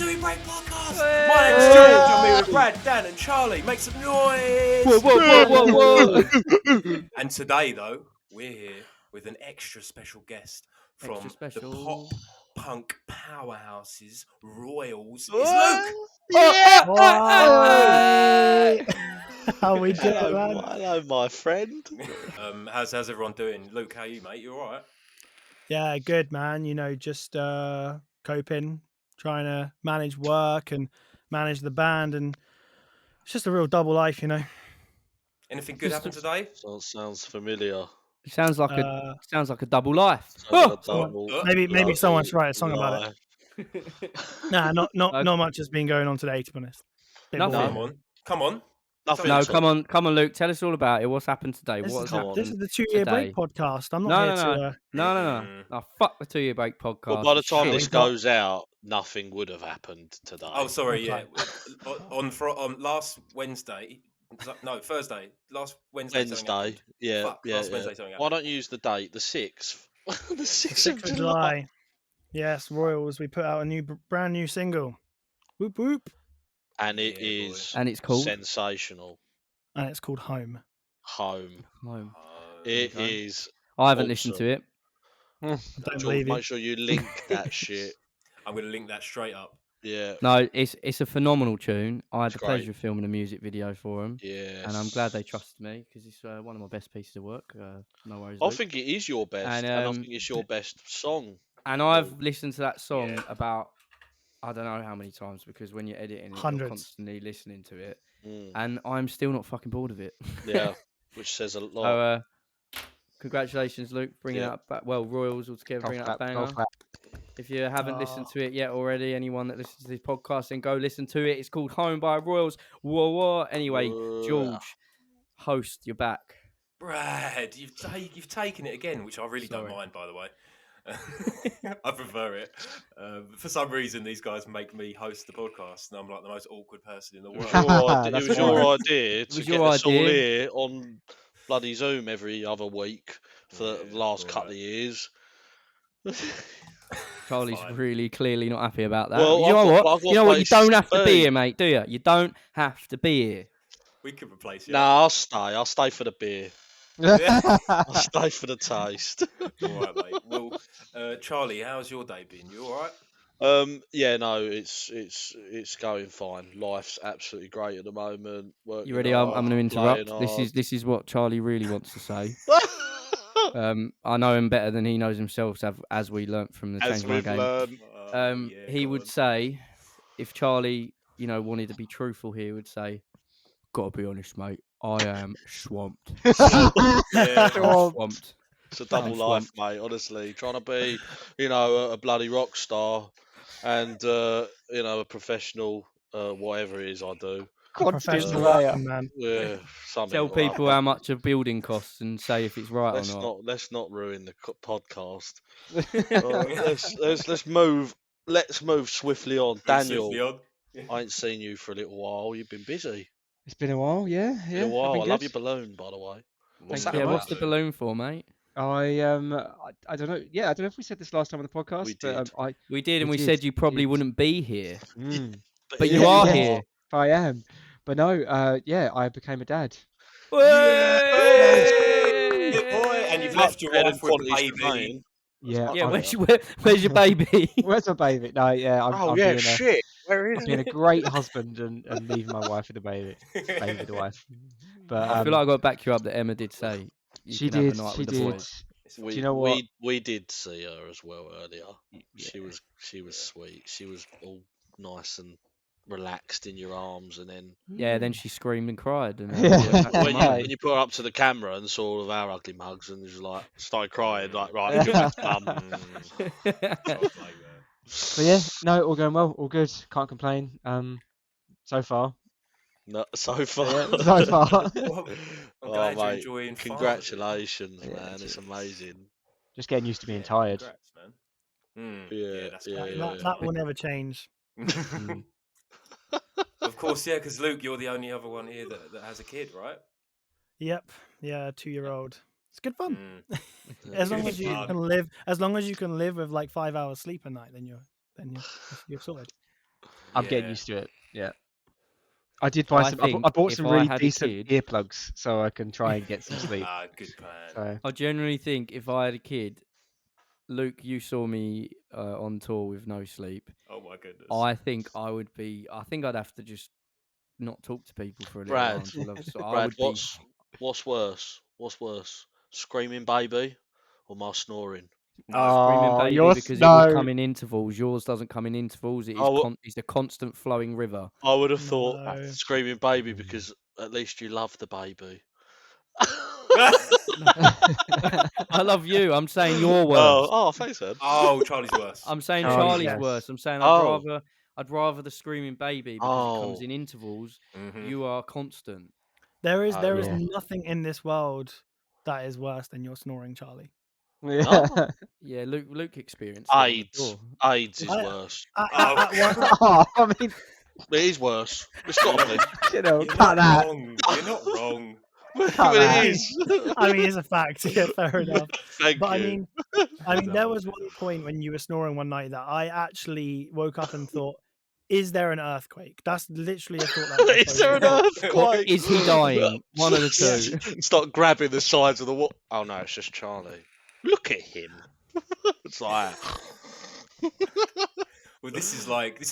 Two Break Podcast. Hey! My name's George. I'm here with Brad, Dan, and Charlie. Make some noise. Whoa. And today, though, we're here with an extra special guest from Extra special. the pop punk powerhouses, Royals. What? It's Luke. How we doing, man? Hello, my friend. How's everyone doing? Luke, how are you, mate? You all right? Yeah, good, man. You know, just coping, trying to manage work and manage the band, and it's just a real double life, you know. Anything good happened today? Sounds familiar. It sounds like a double life. Maybe someone's write a song about it. Nah, not much has been going on today, to be honest. Bit Nothing. boring. Come on. Nothing. No, come on, Luke. Tell us all about it. What's happened today? This What's is happened? this is the 2-year break podcast. I'm not here to. No. Fuck the 2-year break podcast. Well, by the time Shit. this goes out, nothing would have happened today. Oh, sorry. Okay. Yeah, on last Wednesday. No, Thursday. Last Wednesday. Wednesday. Yeah, Fuck, yeah. last Wednesday something Why happened. don't you use the date? The 6th. The 6th 6th of July. Yes, Royals. We put out a brand new single. Whoop whoop. And it Yeah, is And it's called sensational. And it's called Home. Home. Home. It Okay. is. I haven't listened to it. Don't George, believe make it. sure you link that shit. I'm going to link that straight up. Yeah. No, it's a phenomenal tune. I had It's the great. pleasure of filming a music video for them, Yeah. and I'm glad they trusted me because it's one of my best pieces of work. No worries. I Luke. think it is your best, And, and I think it's your best song. And I've listened to that song Yeah. about I don't know how many times because when you're editing, you're Hundreds. constantly listening to it, Mm, and I'm still not fucking bored of it. yeah, which says a lot. So, congratulations, Luke, bringing Yeah. out Royals all together, bringing out a banger. If you haven't listened to it yet already, anyone that listens to this podcast, then go listen to it. It's called Home by Royals. Whoa. Anyway, George, host, you're back. Brad, you've taken it again, which I really Sorry. don't mind, by the way. I prefer it. For some reason, these guys make me host the podcast, and I'm like the most awkward person in the world. It That's was fine. your idea It to was get your us all idea. here on bloody Zoom every other week for the Yeah, last couple alright. of years. Charlie's Fine. really clearly not happy about that. Well, you know I've what? got You know what? You places don't have to to be be. here, mate, do you? You don't have to be here. We could replace you. No, I'll stay. I'll stay for the beer. Yeah. I'll stay for the taste. All right, mate. Well, Charlie, how's your day been? You all right? Yeah, no, it's going fine. Life's absolutely great at the moment. You ready? I'm going to interrupt. This is what Charlie really wants to say. I know him better than he knows himself, as we learnt from the as Change My we've Game. learned. Yeah, He go would on. say, if Charlie, wanted to be truthful here, would say, "Gotta be honest, mate. I am swamped. Yeah. Swamped. It's a double I'm life, mate. Honestly, trying to be, a bloody rock star, and a professional, whatever it is I do. Professional surveyor. acting, man. Yeah, something. Tell like that. people how much a building costs and say if it's right or not." Let's not ruin the podcast. Let's move. Let's move swiftly on. Daniel, Swiftly on. I ain't seen you for a little while. You've been busy. It's been a while, yeah. Been a while. I've I been love good. your balloon, by the way. What's Thank that Yeah, you. about? what's the balloon for, mate? I don't know. Yeah, I don't know if we said this last time on the podcast. We but, did. We did, and We we did, said you we probably did. wouldn't be here, but yeah, you are yeah. here. I am, but no. Yeah, I became a dad. Yeah, boy. And you've left your Better wife than with the quantities baby. remain. Yeah. Yeah, I'm- where's your baby? Where's my baby? No, yeah. I'm being Shit. Where I'm is being a it? great husband and leaving my wife with the baby with the wife. But I feel like I got to back you up that Emma did say you she can have a did. night She with the did. boys. We, Do you know what? we did see her as well earlier. Yeah. She was sweet. She was all nice and relaxed in your arms, and then Yeah, then she screamed and cried. And Yeah. when you put her up to the camera and saw all of our ugly mugs, and just like started crying, like right, give back to mum. Stuff like that. But yeah, no, all going well, all good. Can't complain. So far. No, so far. Yeah, so far. Well, I'm Oh, glad you're mate, enjoying fatherhood. Congratulations, Yeah, man! It's amazing. Just getting used to being Yeah, tired. Congrats, man. Yeah, that's yeah, great. yeah. That will never change. Mm. Of course, yeah, because Luke, you're the only other one here that has a kid, right? Yep. Yeah, 2-year-old. It's good fun. Mm. As long Good as you fun. can live, with like 5 hours sleep a night, then you're sorted. I'm getting Yeah. used to it. Yeah. I did buy I some. think I bought if some I really had a decent kid, earplugs so I can try and get some sleep. Good plan. So I generally think if I had a kid, Luke, you saw me on tour with no sleep. Oh my goodness. I think I would be. I think I'd have to just not talk to people for a little while Brad, until I've. So I Brad, would be. what's worse? What's worse? Screaming baby or my snoring? No. Screaming oh, baby yours because it would no. come in intervals. Yours doesn't come in intervals. It I is would, it's a constant flowing river. I would have thought No. screaming baby because at least you love the baby. I love you. I'm saying you're worse. Oh, thanks, Ed. Oh, Charlie's worse. I'm saying Charlie's Charlie's yes. worse. I'm saying Oh. I'd rather the screaming baby because it comes Oh. in intervals. Mhm. You are constant. There is yeah. nothing in this world that is worse than your snoring, Charlie. Yeah. No. Yeah, Luke experienced it on the AIDS. tour. AIDS is I- worse. At one, Oh, I mean, It is worse. It's got to be. you know, You're cut not that. wrong. You're not wrong. Cut But that. it is. I mean, it's a fact. Yeah, fair enough. Thank But you. I mean, there No, was it's- one point when you were snoring one night that I actually woke up and thought, "Is there an earthquake?" That's literally a thought that. Is there an earthquake? Is he dying? One of the two. Start grabbing the sides of the wall. Oh no, it's just Charlie. Look at him. It's like. Well, this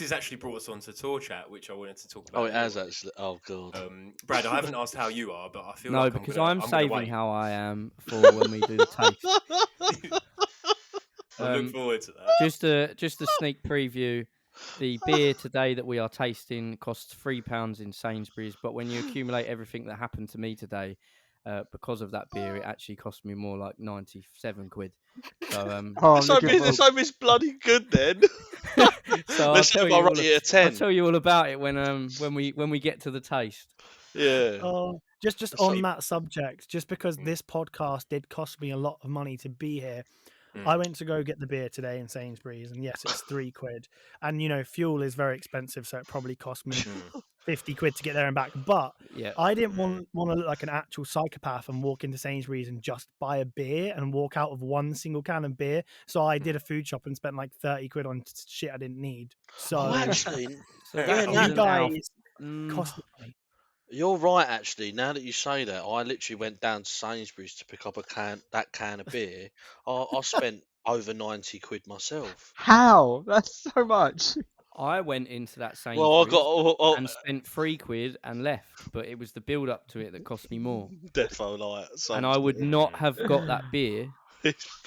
is actually brought us on to tour chat, which I wanted to talk about. Oh, it has anyway. actually. Oh god. Brad, I haven't asked how you are, but I feel No, like because I'm I'm gonna saving wait. how I am for when we do the taste. I look forward to that. Just a sneak preview. The beer today that we are tasting costs £3 in Sainsbury's, but when you accumulate everything that happened to me today, because of that beer, it actually cost me more like 97 quid. So Oh, So look at it's so it's bloody good then. so Let's see if I rate it a I'll 10. tell you all about it when we get to the taste. Yeah. Oh, just It's on like- that subject, just because this podcast did cost me a lot of money to be here, I went to go get the beer today in Sainsbury's, and yes, it's £3. And you know, fuel is very expensive, so it probably cost me 50 quid to get there and back. But Yeah. I didn't want to look like an actual psychopath and walk into Sainsbury's and just buy a beer and walk out of one single can of beer. So I did a food shop and spent like 30 quid on shit I didn't need. So Oh, actually, So Yeah, that no, you isn't our- guys Mm, cost me money. you're right. Actually, now that you say that, I literally went down to Sainsbury's to pick up that can of beer. I spent over 90 quid myself. How? That's so much. I went into that Well, I Sainsbury's got and spent £3 and left, but it was the build up to it that cost me more. defo like. And I would not have got that beer.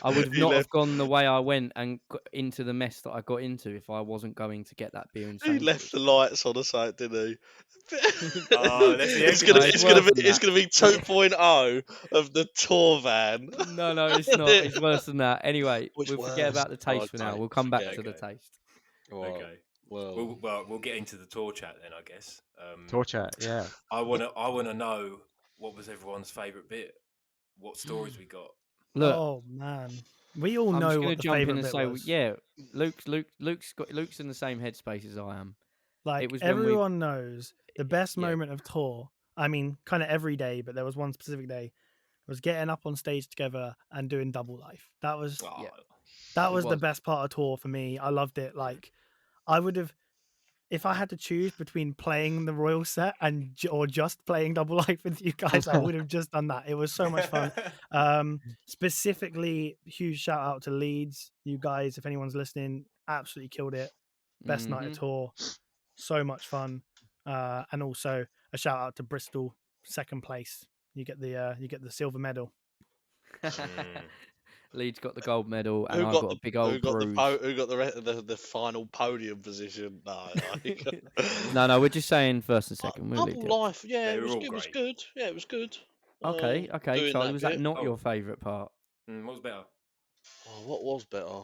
I would He not have left- gone the way I went and got into the mess that I got into if I wasn't going to get that beer in He Sainsbury's. left the lights on the site, didn't he? Oh, that's the it's exit. gonna, No, it's it's gonna worse be, than it's that. gonna be 2.0 of the tour van. No, it's not. It's worse than that. Anyway, Which we'll forget about the worse? taste for now. Okay, We'll come back forget to the it. taste. Right, Okay. Well, We'll get into the tour chat then, I guess. Torture, yeah. I wanna know what was everyone's favourite bit. What stories we got. Look, Oh man, we all I'm know just going what to the jump in favorite and bit say, was. yeah, Luke's in the same headspace as I am. Like was when we- everyone knows the best Yeah. moment of tour. I mean, kind of every day, but there was one specific day. Was getting up on stage together and doing Double Life. That was Oh, Yeah. that It was the was. best part of tour for me. I loved it. Like I would have, if I had to choose between playing the Royal set and or just playing Double Life with you guys, I would have just done that. It was so much fun. Specifically, huge shout out to Leeds. You guys, if anyone's listening, absolutely killed it. Best night Mhm. of tour. So much fun. And also a shout out to Bristol, second place. You get the silver medal. Leeds got the gold medal, and who I got got the a big old who got bruise. who got the final podium position? No, No, we're just saying first and second. We'll leave Double it. Life, yeah, They it were was all good. It was great. good. Yeah, it was good. Okay, doing Charlie, was that bit. not Oh. your favourite part? What was better? Oh, what was better?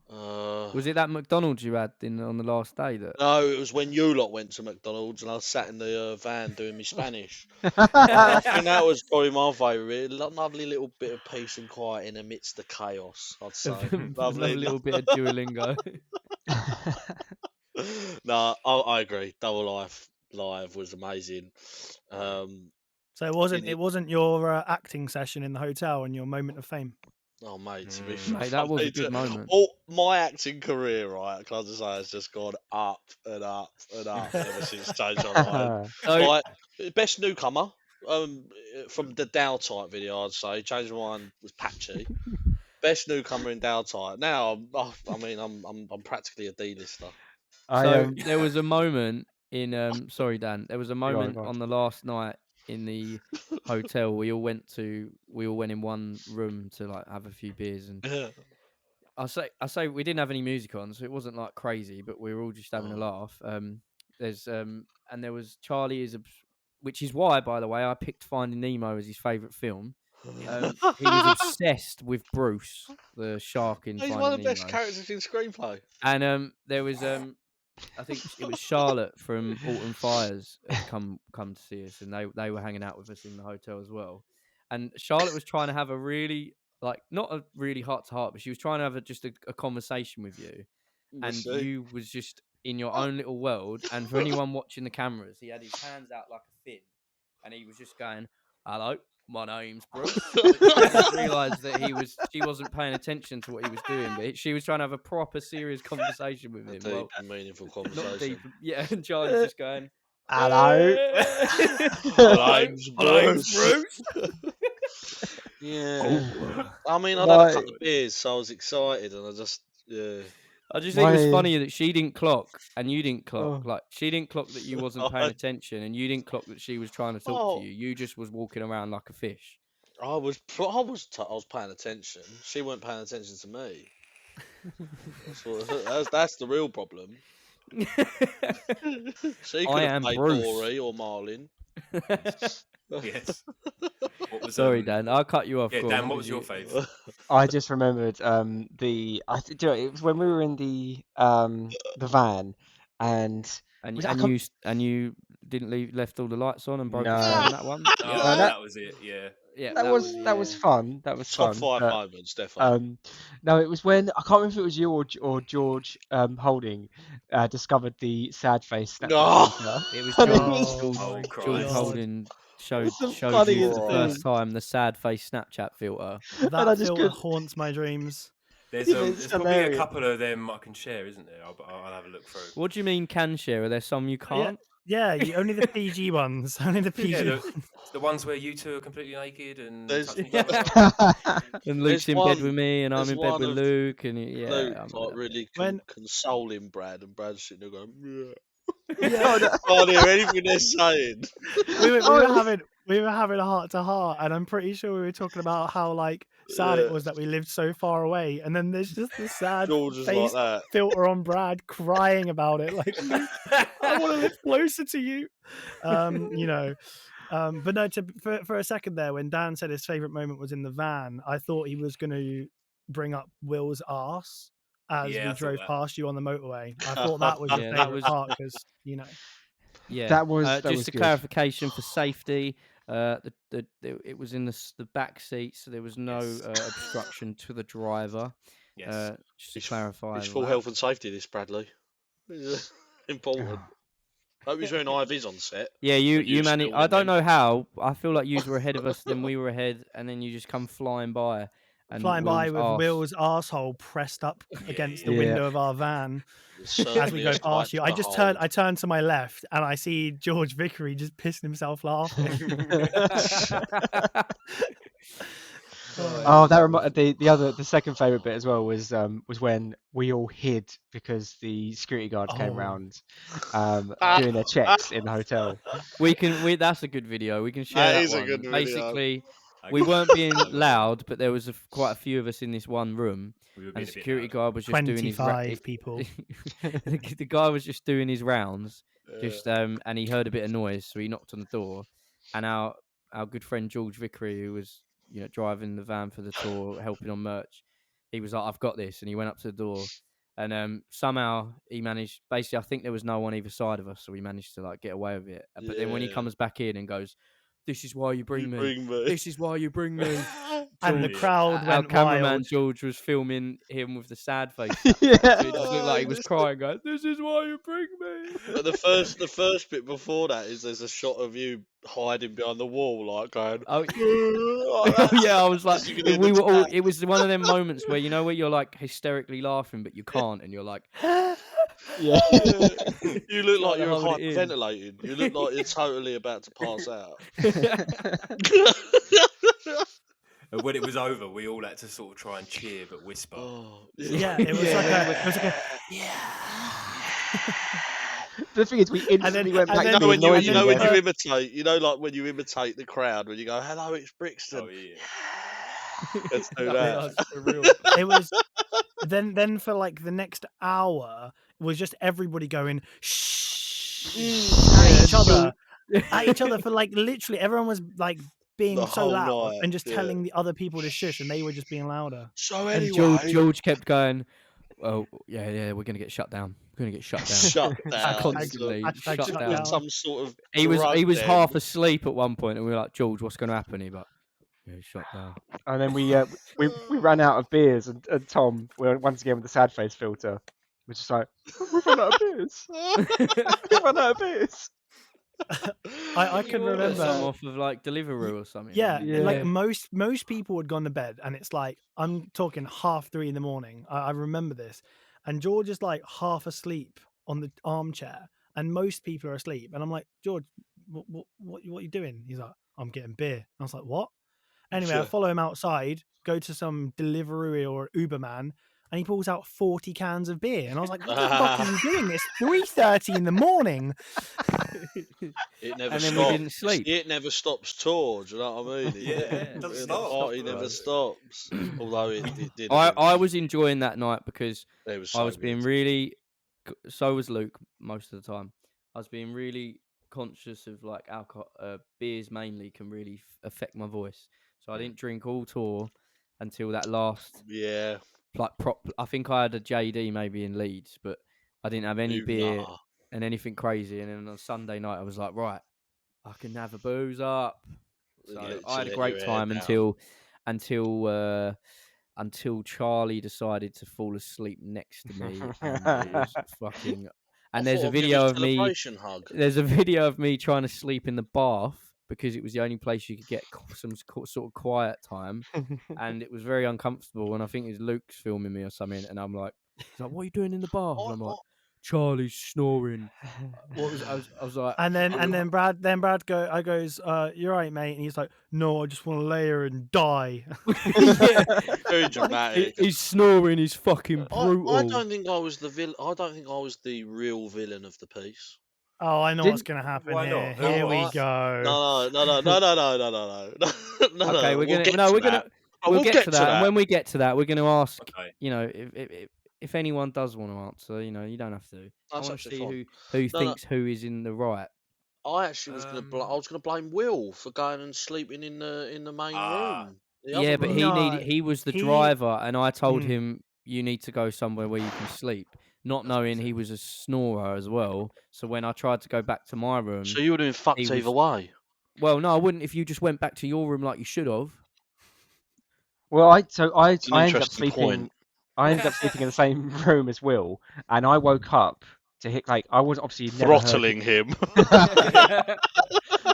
Was it that McDonald's you had on the last day? That No, it was when you lot went to McDonald's and I was sat in the van doing my Spanish. I think that was probably my favourite. Lovely little bit of peace and quiet in amidst the chaos, I'd say. lovely little bit of Duolingo. No, I agree. Double Life live was amazing. So it wasn't your acting session in the hotel and your moment of fame. Oh, mate, to be Mm. fair, Mate, that was a mate, good moment. my acting career, right, can I just say, has just gone up and up and up ever since Change My Mind. So Like, best newcomer, from the Dow type video, I'd say. Change My Mind was patchy. Best newcomer in Dow type. Now, I'm practically a D-lister. So there was a moment in sorry Dan, there was a Go moment on. on the last night in the hotel. We all went in one room to like have a few beers, and I say we didn't have any music on, so it wasn't like crazy, but we were all just having a laugh. And there was Charlie which is why, by the way, I picked Finding Nemo as his favourite film. He was obsessed with Bruce, the shark in He's Finding one of the best Nemo. characters in screenplay. And there was I think it was Charlotte from Autumn Fires had come to see us, and they were hanging out with us in the hotel as well. And Charlotte was trying to have a really not a really heart to heart, but she was trying to have just a conversation with you, and you was just in your own little world. And for anyone watching the cameras, he had his hands out like a fin, and he was just going, "Hello, my name's Bruce." Realised that she wasn't paying attention to what he was doing, but she was trying to have a proper serious conversation with him. Deep and meaningful conversation. Not deep, yeah. And Charlie's just going, Hello. My name's Bruce. Yeah. I mean, I'd had a couple of beers, so I was excited, and I just think it was funny that she didn't clock and you didn't clock. Oh. Like she didn't clock that you wasn't paying attention, and you didn't clock that she was trying to talk to you. You just was walking around like a fish. I was paying attention. She weren't paying attention to me. That's the real problem. She could have played Dory or Marlin. Yes. Sorry, Dan. I'll cut you off. Yeah, Dan, what was your favourite? I just remembered it was when we were in the van, and you didn't left all the lights on and broke No. the stone on that one. Oh, that was it. Yeah. Yeah, that was fun. That was Top fun. 5 moments, definitely. No, it was when I can't remember if it was you or George Holding discovered the sad face Snapchat filter. It was George Holding showed you for the first time the sad face Snapchat filter. That filter haunts my dreams. There's probably a couple of them I can share, isn't there? I'll have a look through. What do you mean can share? Are there some you can't? Yeah, only the PG ones. Only the PG ones. The ones where you two are completely naked and and Luke's in bed with me, and I'm in bed with Luke, and Luke really consoling Brad, and Brad's sitting there going, Yeah. I can't hear anything they're saying. We were having a heart to heart, and I'm pretty sure we were talking about how sad it was that we lived so far away, and then there's just this sad face filter on Brad crying about it, like I want to live closer to you, But no, for a second there, when Dan said his favorite moment was in the van, I thought he was going to bring up Will's arse as we drove past you on the motorway. I thought that was your favorite part because Yeah, that was just a good. clarification for safety. It was in the back seat, so there was no obstruction to the driver. Yes. Just to clarify. It's full health and safety, this Bradley. Important. Hope he's wearing IVs on set. Yeah, you managed. I don't know how. I feel like you were ahead of us, then we were ahead, and then you just come flying by. And Will's arsehole pressed up against the window of our van as we go past you. I turned to my left and I see George Vickery just pissing himself laughing. The second favourite bit as well was when we all hid because the security guard came round doing their checks in the hotel. That's a good video. We can share that one. A good video. Basically, we weren't being loud, but there was quite a few of us in this one room, and the security guard was just doing his 25 people. The guy was just doing his rounds, and he heard a bit of noise, so he knocked on the door, and our good friend George Vickery, who was driving the van for the tour, helping on merch, he was like, "I've got this," and he went up to the door, and somehow he managed. Basically, I think there was no one either side of us, so we managed to get away with it. But then when he comes back in and goes, "This is why you bring me. This is why you bring me." And the George, crowd our went cameraman wild. George was filming him with the sad face. Yeah. So it just looked like he was crying, going, "This is why you bring me." But the first bit before that is there's a shot of you hiding behind the wall, like going. Oh, Like that, yeah, I was like, as you can hear we the were all. tap. It was one of them moments where where you're like hysterically laughing, but you can't, and you're like, Yeah. You look like Trying to you're hold it in. hyperventilating. You look like you're totally about to pass out. And when it was over, we all had to sort of try and cheer but whisper. Oh, Yeah, it was like a The thing is, we instantly went and back then- to You know when being noisy. you then- imitate, like when you imitate the crowd when you go, "Hello, it's Brixton." Oh yeah. Let's do That that. was for real. it was then for like the next hour was just everybody going shh at each other for like literally everyone was like being The so whole loud night, and just yeah. telling the other people to shush, and they were just being louder. So And anyway, George kept going, "Oh yeah, we're gonna get shut down. We're gonna get shut down." shut down. Constantly Hashtag shut shut down. down. Some sort of He was drug den. half asleep at one point, and we were like, "George, what's going to happen?" He like, "Yeah, he's shut down." And then we ran out of beers, and Tom, once again with the sad face filter, was just like, "We've run out of beers. We've run out of beers." I can You ordered remember. some off of like Deliveroo or something. Yeah, didn't Yeah. you? like most people had gone to bed, and it's like I'm talking 3:30 in the morning. I remember this, and George is like half asleep on the armchair, and most people are asleep. And I'm like, George, what are you doing? He's like, I'm getting beer. I was like, what? Anyway, I Sure. follow him outside, go to some Deliveroo or Uber man, and he pulls out 40 cans of beer, and I was like, what the fuck are you doing? It's 3:30 in the morning. It never And then stops. we didn't sleep. It never stops tour. Do you know what I mean? Yeah, it doesn't stop. The party never stops. Although it did. I eventually. was enjoying that night because It was I so was being good. really. So was Luke most of the time. I was being really conscious of like alcohol, beers mainly can really affect my voice. So I didn't drink all tour until that last Yeah. like I think I had a JD maybe in Leeds, but I didn't have any beer Nah. and anything crazy. And then on Sunday night, I was like, right, I can have a booze up. So I had a Let great your hair time down. until Charlie decided to fall asleep next to me. And it was fucking. And I there's thought a I'd give you video of me. celebration hug. There's a video of me trying to sleep in the bath because it was the only place you could get some sort of quiet time, and it was very uncomfortable. And I think it was Luke's filming me or something, and I'm like, he's like, "What are you doing in the bath?" And I'm like, "Charlie's snoring." What was I was like, And then Brad goes, you're right, mate. And he's like, no, I just want to lay here and die. yeah. Very dramatic. He's snoring. He's fucking brutal. I don't think I was the villain. I don't think I was the real villain of the piece. Oh, I know what's going to happen Why here. not? Who Here we was? go. No. Okay, we're We'll gonna we'll get to that. And when we we get to that, we're gonna ask. Okay. You know, if anyone does want to answer, you know, you don't have to. I That's want to see absolutely who No, thinks who is in the right. I actually was I was gonna blame Will for going and sleeping in the main room. The other Yeah, but room. No, he was the he- driver, and I told Mm. him you need to go somewhere where you can sleep, not knowing he was a snorer as well. So when I tried to go back to my room, So you would have been fucked he either was- way. well, no, I wouldn't. If you just went back to your room like you should have. Well, I It's an ended up interesting sleeping. point. I ended up sleeping in the same room as Will, and I woke up to hit like I was obviously never heard Throttling him.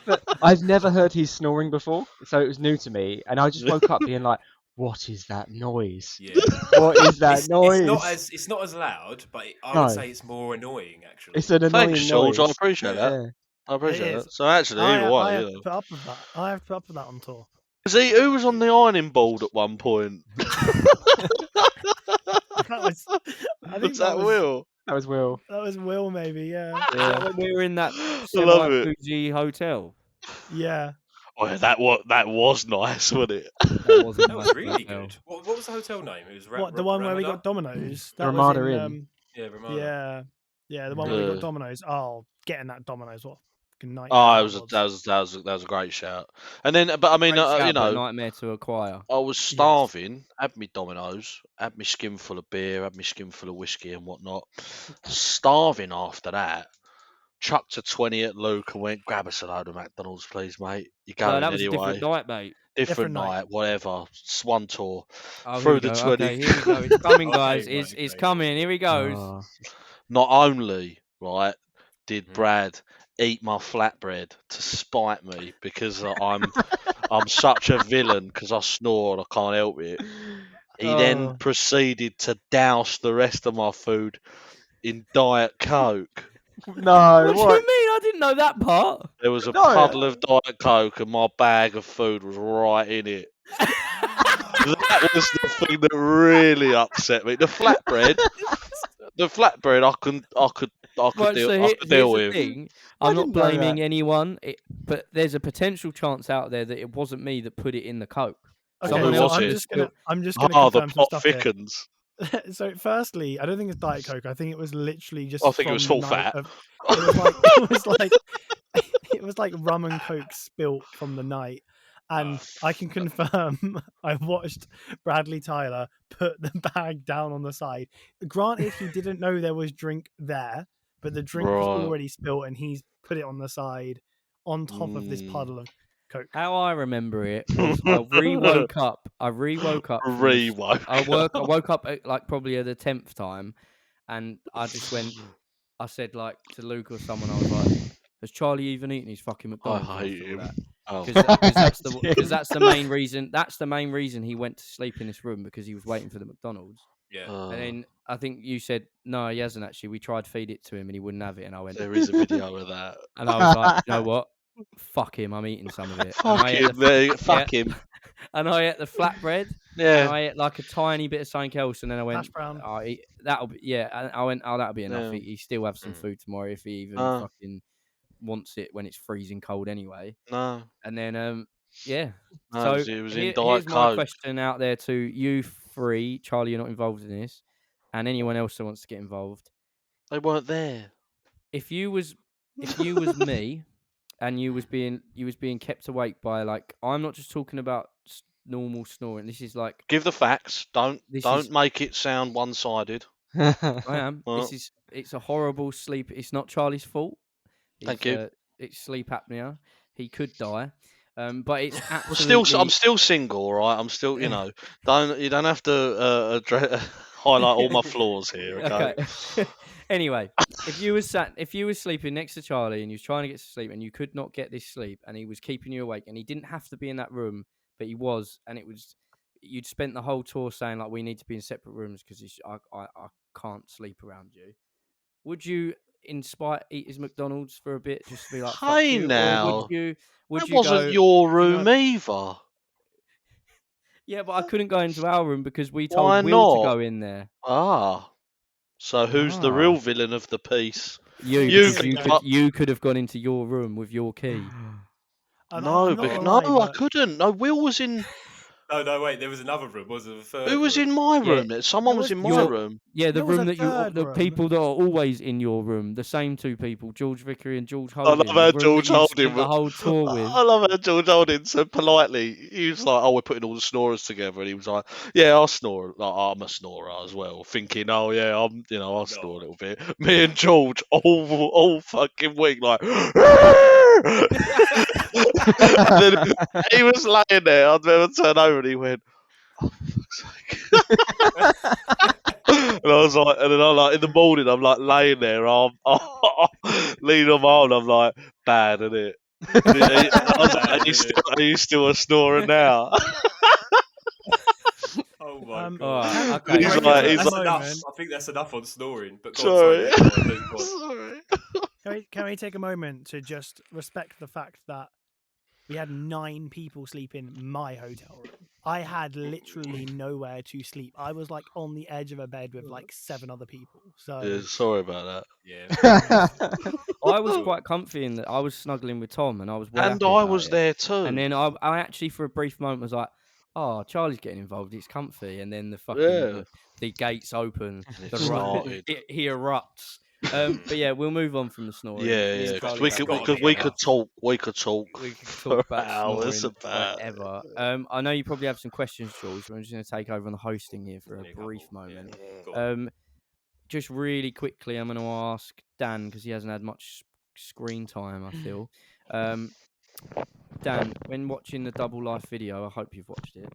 but I've never heard his snoring before, so it was new to me, and I just woke up being like, "What is that noise? Yeah. What is that noise?" It's not as loud, but I No. would say it's more annoying actually. It's an annoying Thanks, George. I noise. appreciate that. Yeah. I appreciate is. that. So actually, I, either I way, have you to know. put up with that. I have to put up with that on tour. See, who was on the ironing board at one point? That was, I think Was that was, Will? That was Will. That was Will, maybe. Yeah, Yeah. When we were in that I love it. semi-bougie hotel. yeah. Oh, yeah, that was nice, wasn't it? That wasn't That was nice really hotel. good. What was the hotel name? It was What, the one where we got Ramada? Domino's? The That was Ramada in, Inn. Yeah, Ramada. yeah, the one where we Yeah. got Domino's. Oh, getting that Domino's, what a fucking nightmare Oh, that that was a great shout. And then, but I mean, Great shout, you but a know, nightmare to acquire. I was starving, had me Domino's, had me skin full of beer, had me skin full of whiskey and whatnot. Starving after that. Chucked a 20 at Luke and went, grab us a load of McDonald's, please, mate. You're No, going that was a anyway. different night, mate. different night. night, whatever. It's one tour. Oh, here Through we the go. 20. Okay, here we go. It's coming, Okay, guys. right, It's okay. coming. Here he goes. Oh. Not only, right, did Mhm. Brad eat my flatbread to spite me because I'm such a villain because I snore and I can't help it. He then Oh. proceeded to douse the rest of my food in Diet Coke. No, What do you what? mean? I didn't know that part. There was a No. puddle of Diet Coke and my bag of food was right in it. That was the thing that really upset me. The flatbread, I could Right, deal, so I could here's deal the with. thing. I I'm not didn't know blaming that. anyone, but there's a potential chance out there that it wasn't me that put it in the Coke. Okay, Someone who so else was could it? have spilled. I'm just gonna Oh, the confirm some plot stuff here. thickens. So, firstly, I don't think it's Diet Coke. I think it was literally just I think it was from the full night fat. of. It was like it was like rum and Coke spilt from the night, and I can confirm I watched Bradley Tyler put the bag down on the side. Granted, he didn't know there was drink there, but the drink was Right. already spilt, and he's put it on the side on top of this Mm. puddle of Coke. How I remember it was I re-woke up. I re-woke up. From this- Re-woke I up. woke up at, like probably at the 10th time, and I just went. I said like to Luke or someone. I was like, "Has Charlie even eaten his fucking McDonald's?" I hate after all him. that? Oh. Because that's the main reason. That's the main reason he went to sleep in this room, because he was waiting for the McDonald's. Yeah. And then I think you said no, he hasn't actually. We tried to feed it to him and he wouldn't have it. And I went, There is a video of that. and I was like, you know what? Fuck him. I'm eating some of it. And Fuck I ate him, mate. Fuck him. And I ate the flatbread. And Yeah. I ate like a tiny bit of something else, and then I went, Hash brown. that'll be, yeah. And I went, oh, that'll be enough. Yeah. He still have some Mm. food tomorrow if he even Ah. fucking wants it when it's freezing cold anyway. No. And then yeah. No, So it was in here's Diet my Coke. question out there to you three. Charlie, you're not involved in this, and anyone else that wants to get involved. They weren't there. If you was me, and you was being kept awake by, like, I'm not just talking about normal snoring. This is like, Give the facts. Don't This is- make it sound one-sided. I am. Well- It's a horrible sleep. It's not Charlie's fault. Thank you. It's sleep apnea. He could die. But it's I'm absolutely. still single, all right. I'm still, you know. You don't have to highlight all my flaws here. Okay. Okay. Anyway, if you was sleeping next to Charlie and you was trying to get to sleep and you could not get this sleep and he was keeping you awake and he didn't have to be in that room, but he was, and you'd spent the whole tour saying like, we need to be in separate rooms because I can't sleep around you. Would you, in spite, eat his McDonald's for a bit just to be like, fuck Hey you? Or now. would That you wasn't go, your "Do you know room what?" either. Yeah, but I couldn't go into our room because we told Why Will to not? go in there. Ah. So who's the real villain of the piece? You, You because could you go could up- you could have gone into your room with your key. And No, I'm not because, gonna no, lie, I but couldn't. No, Will was in. No, wait. There was another room. Was it a third? Who was room? in my Yeah, room? Someone there was in was- my your- room. Yeah, the There was room a that third the room. people that are always in your room, the same two people, George Vickery and George I Holding. love how the room George that you Holding. spent the whole tour with. I love how George Holding so politely. He was like, "Oh, we're putting all the snorers together," and he was like, "Yeah, I'll snore. Like, I'm a snorer as well." Thinking, "Oh yeah, I'll snore a little bit." Me and George all fucking week, like. And then he was laying there. I'd never turn over, and he went, "Oh, for fuck's sake." And I was like, and then I'm like, in the morning, I'm like laying there, leaning on my arm, I'm like, bad, isn't it? I was like, are you still a snorer now? Oh my Um, god! Alright, okay. He's Can like- I he's take a That's enough. moment? I think that's enough on snoring. But go Sorry. on, sorry. Go on. Sorry. Can we take a moment to just respect the fact that we had 9 people sleep in my hotel room? I had literally nowhere to sleep. I was like on the edge of a bed with like 7 other people. So Yeah, sorry about Yeah. I was quite comfy in that. I was snuggling with Tom, and I was that. well And happy I about was it. there too. And then I actually, for a brief moment, was like, "Oh, Charlie's getting involved. It's comfy." And then the fucking Yeah. the gates open. And it The started. he erupts. But yeah, we'll move on from the snoring. Yeah, Me and yeah. Because Charlie we have could, got we could, to we get could up. talk. We could talk. We could for talk about hours snoring about. forever. I know you probably have some questions, George. So I'm just going to take over on the hosting here for a Only a brief couple, yeah. moment. Go on. Just really quickly, I'm going to ask Dan because he hasn't had much screen time. I feel. Dan, when watching the Double Life video, I hope you've watched it.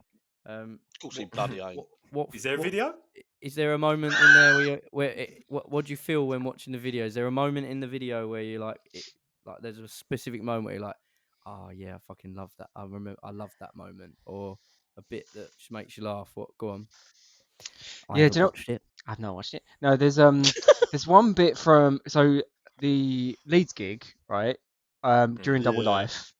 Of course, he bloody ain't. Is there a video? Is there a moment in there what do you feel when watching the video? Is there a moment in the video where you like there's a specific moment where you're like, oh yeah, I fucking love that. I love that moment, or a bit that just makes you laugh. What? Go on. I Yeah, haven't do you know? watched it. I've not watched it. No, there's one bit from the Leeds gig, right? During Double Yeah. Life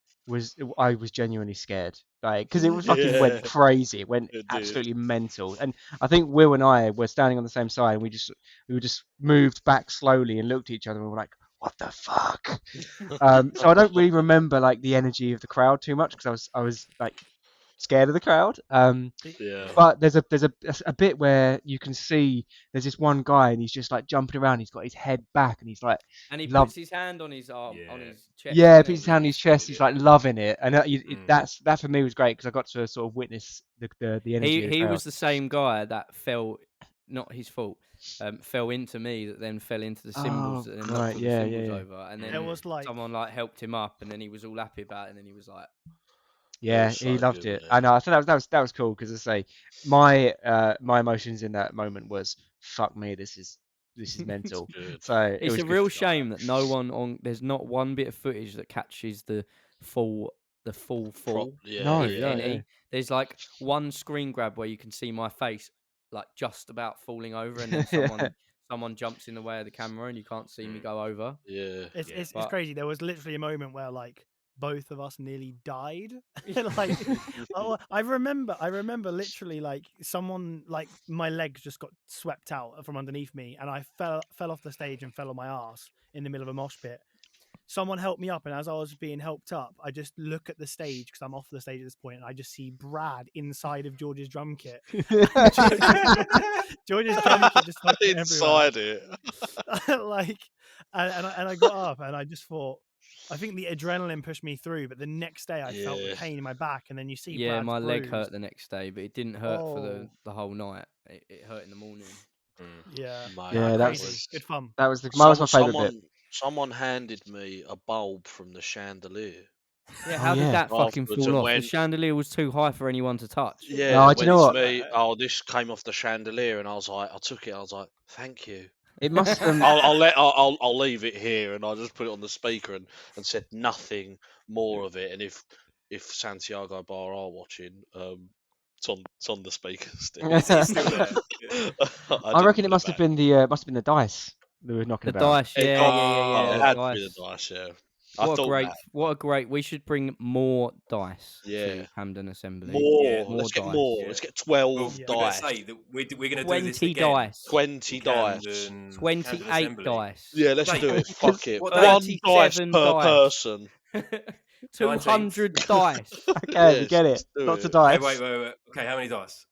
I was genuinely scared, like, because it was fucking went Yeah. crazy, it went It did. absolutely mental, and I think Will and I were standing on the same side, and we just moved back slowly and looked at each other, and we were like, what the fuck? So I don't really remember like the energy of the crowd too much because I was like scared of the crowd. Yeah. But there's a bit where you can see there's this one guy and he's just like jumping around. He's got his head back and he's like, And he love. puts his hand on his arm, on Yeah. his chest. Yeah, doesn't puts his he? hand on his chest. He's like loving it, and Mm. that for me was great because I got to sort of witness the energy. of the He crowd. was the same guy that fell, not his fault, fell into me, that then fell into the symbols, that then knocked right, all yeah, the symbols yeah. over, and It then was like someone like helped him up, and then he was all happy about it, and then he was like, Yeah, was he so loved good, it. man. I know. I thought that was cool because I say my emotions in that moment was fuck me. This is mental. Good. So it it's was a good. real shame that no one on there's not one bit of footage that catches the full fall. Yeah. No, if yeah, any. yeah. There's like one screen grab where you can see my face like just about falling over, and then Yeah. someone jumps in the way of the camera, and you can't see me go over. Yeah. it's But- crazy. There was literally a moment where like both of us nearly died. Like, I remember literally like someone, like my legs just got swept out from underneath me, and I fell off the stage and fell on my ass in the middle of a mosh pit. Someone helped me up, and as I was being helped up, I just look at the stage because I'm off the stage at this point, and I just see Brad inside of George's drum kit. George's drum kit just fucking everywhere. Inside it. Like, and I got up, and I just thought, I think the adrenaline pushed me through, but the next day I felt the Yeah. pain in my back, and then you see Yeah, Brad's my leg bruised. hurt the next day, but it didn't hurt for Oh. the whole night. It hurt in the morning. Yeah, Mate, Yeah, that that crazy. was Good fun. That was my favorite bit. Someone handed me a bulb from the chandelier. Yeah, how yeah. did that fucking Afterwards, fall and off? when- The chandelier was too high for anyone to touch. Yeah, No, and do you when know it's what? me, oh, this came off the chandelier, and I was like, I took it. I was like, thank you. It must I'll leave it here, and I just put it on the speaker and said nothing more of it. And if Santiago Bar are watching, it's on the speaker still. Is it still there? I reckon it must have been the dice that were knocking The about. dice, yeah, It the had to dice. be the dice, yeah. I What thought a great, that. what a great. We should bring more dice Yeah. to Camden Assembly. More. Yeah. Let's get More more. dice. Let's get Well, 12 Yeah. we're going to dice. say that we're going to do this 20 again. dice. 20 dice. Camden 28 Assembly. dice. Yeah, let's Wait, do it. because- Fuck it. what, One 37 dice per dice. person. 200 dice. Okay, we Yes, get it. let's do Lots it. of dice. Wait. Okay, how many dice?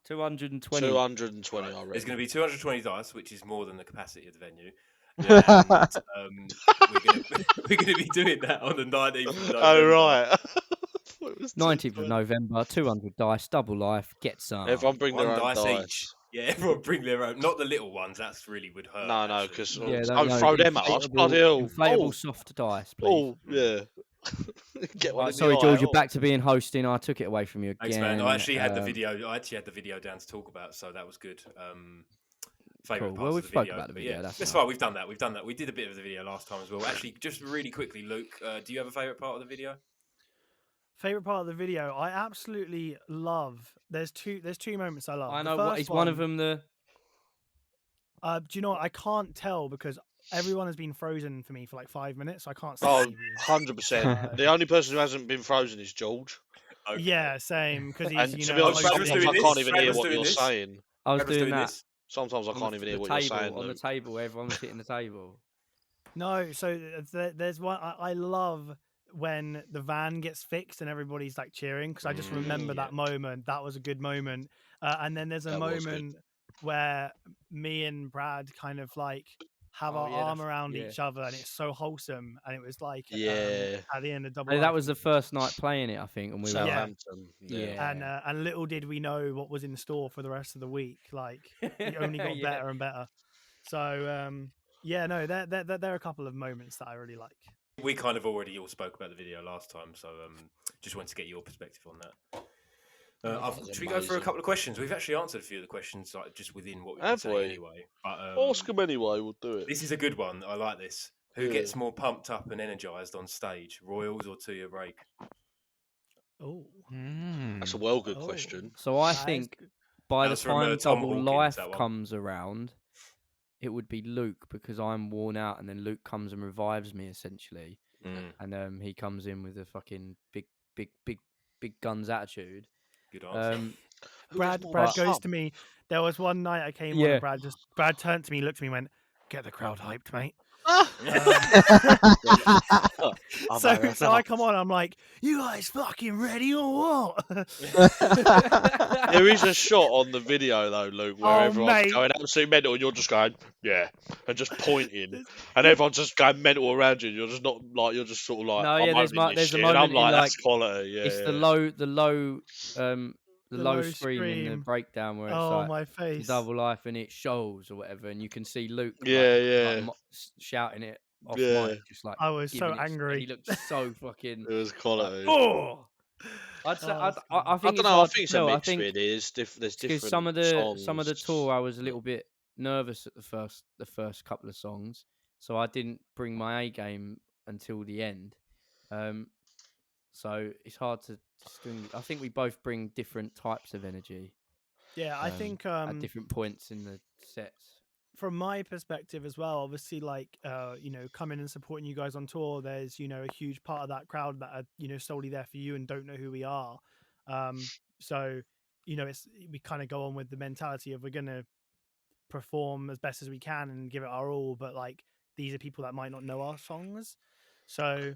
220. 220, I reckon. There's going to be 220 dice, which is more than the capacity of the venue. And we're going to be doing that on the 19th of November. Oh, right. I thought it was 19th of 220. November, 200 dice, double life, get some. Everyone bring their One own dice dice. each. Yeah, everyone bring their own. Not the little ones. That's really would hurt. No, actually. because Yeah, don't no, throw them at us. Bloody hell. inflatable soft dice, please. Oh, yeah. Get one Right, in the sorry, eye. George, you're Oh. back to being hosting. I took it away from you again. Thanks, man. I actually had the Um, video. I actually had the video down to talk about, so that was good. Favorite Cool. parts Well, of we've the spoke video. about the but video, Yeah, that's that's fine. fine. We've done that. We did a bit of the video last time as well. Actually, just really quickly, Luke, do you have a favorite part of the video? Favorite part of the video, I absolutely love. There's two moments I love. I The know. What first is one of them? The Do you know what? I can't tell because everyone has been frozen for me for like 5 minutes, so I can't see Oh, any of you. 100%. The only person who hasn't been frozen is George. Okay. Yeah, same. Because And he's, to you be know, honest, Brad hosting- was sometimes I doing can't this, even Brad hear was what doing you're this. saying. I was Brad was doing doing that. this. Sometimes I on can't the- even hear the what you're table, saying. on the Luke. table where everyone was hitting the table. No, so there's one. I love when the van gets fixed and everybody's like cheering because I just remember yeah. that moment. That was a good moment. And then there's a That was good. moment where me and Brad kind of like have Oh, our yeah, arm that's- around yeah. each other, and it's so wholesome. And it was like Yeah. at the end of double. Hey, that Life. was the first night playing it, I think, and we were like, Southampton. Yeah. And little did we know what was in store for the rest of the week. Like it only got Yeah. better and better. So yeah, no, there are a couple of moments that I really like. we kind of already all spoke about the video last time, so just wanted to get your perspective on that. Should we go through a couple of questions? We've actually answered a few of the questions like just within what we've been saying anyway. But Ask them anyway. We'll do it. this is a good one. I like this. Who gets more pumped up and energised on stage, Royals or Tuya Rake? Oh, That's a well good question. So I That is think good. by That the was from, time Tom Double Hawkins, Life that one. comes around, it would be Luke because I'm worn out, and then Luke comes and revives me essentially, and he comes in with a fucking big guns attitude. Good answer. Brad goes to me. There was one night I came on, and Brad turned to me, looked at me, and went, "Get the crowd hyped, mate." So I come on, I'm like, "You guys fucking ready or what?" There is a shot on the video though, Luke, where everyone's going absolutely mental, and you're just going, "Yeah," and just pointing, and everyone's just going mental around you. And you're just not like you're just sort of like, No, yeah, there's a moment and I'm like, in, "That's quality." Yeah, it's the low scream in the breakdown where it's like my face, Double Life, and it shows or whatever, and you can see Luke shouting it off mic, just like I was so angry. And he looked so fucking. It was quality. Like, I'd say I think I don't know. I think it's a mix. There's different some of the tour I was a little bit nervous at the first couple of songs, so I didn't bring my A game until the end. So it's hard to distinguish. I think we both bring different types of energy. Yeah, I think at different points in the sets. From my perspective as well, obviously, like coming and supporting you guys on tour, there's a huge part of that crowd that are solely there for you and don't know who we are. So we kind of go on with the mentality of we're gonna perform as best as we can and give it our all, but like these are people that might not know our songs. So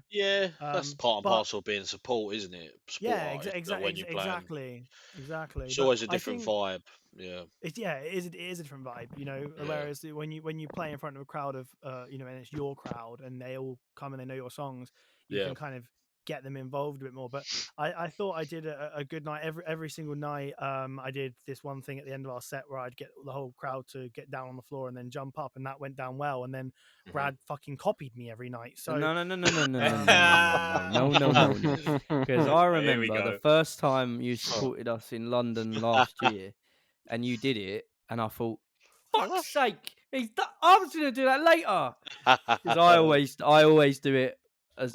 that's part and parcel of being support, isn't it? Exactly. It's always a different vibe. Yeah. It is a different vibe, whereas when you play in front of a crowd of and it's your crowd and they all come and they know your songs, you can kind of get them involved a bit more. But I thought I did a good night every single night. I did this one thing at the end of our set where I'd get the whole crowd to get down on the floor and then jump up, and that went down well. And then Brad fucking copied me every night. So no. Because I remember the first time you supported us in London last year, and you did it, and I thought, fuck's sake, I was going to do that later. Because I always do it as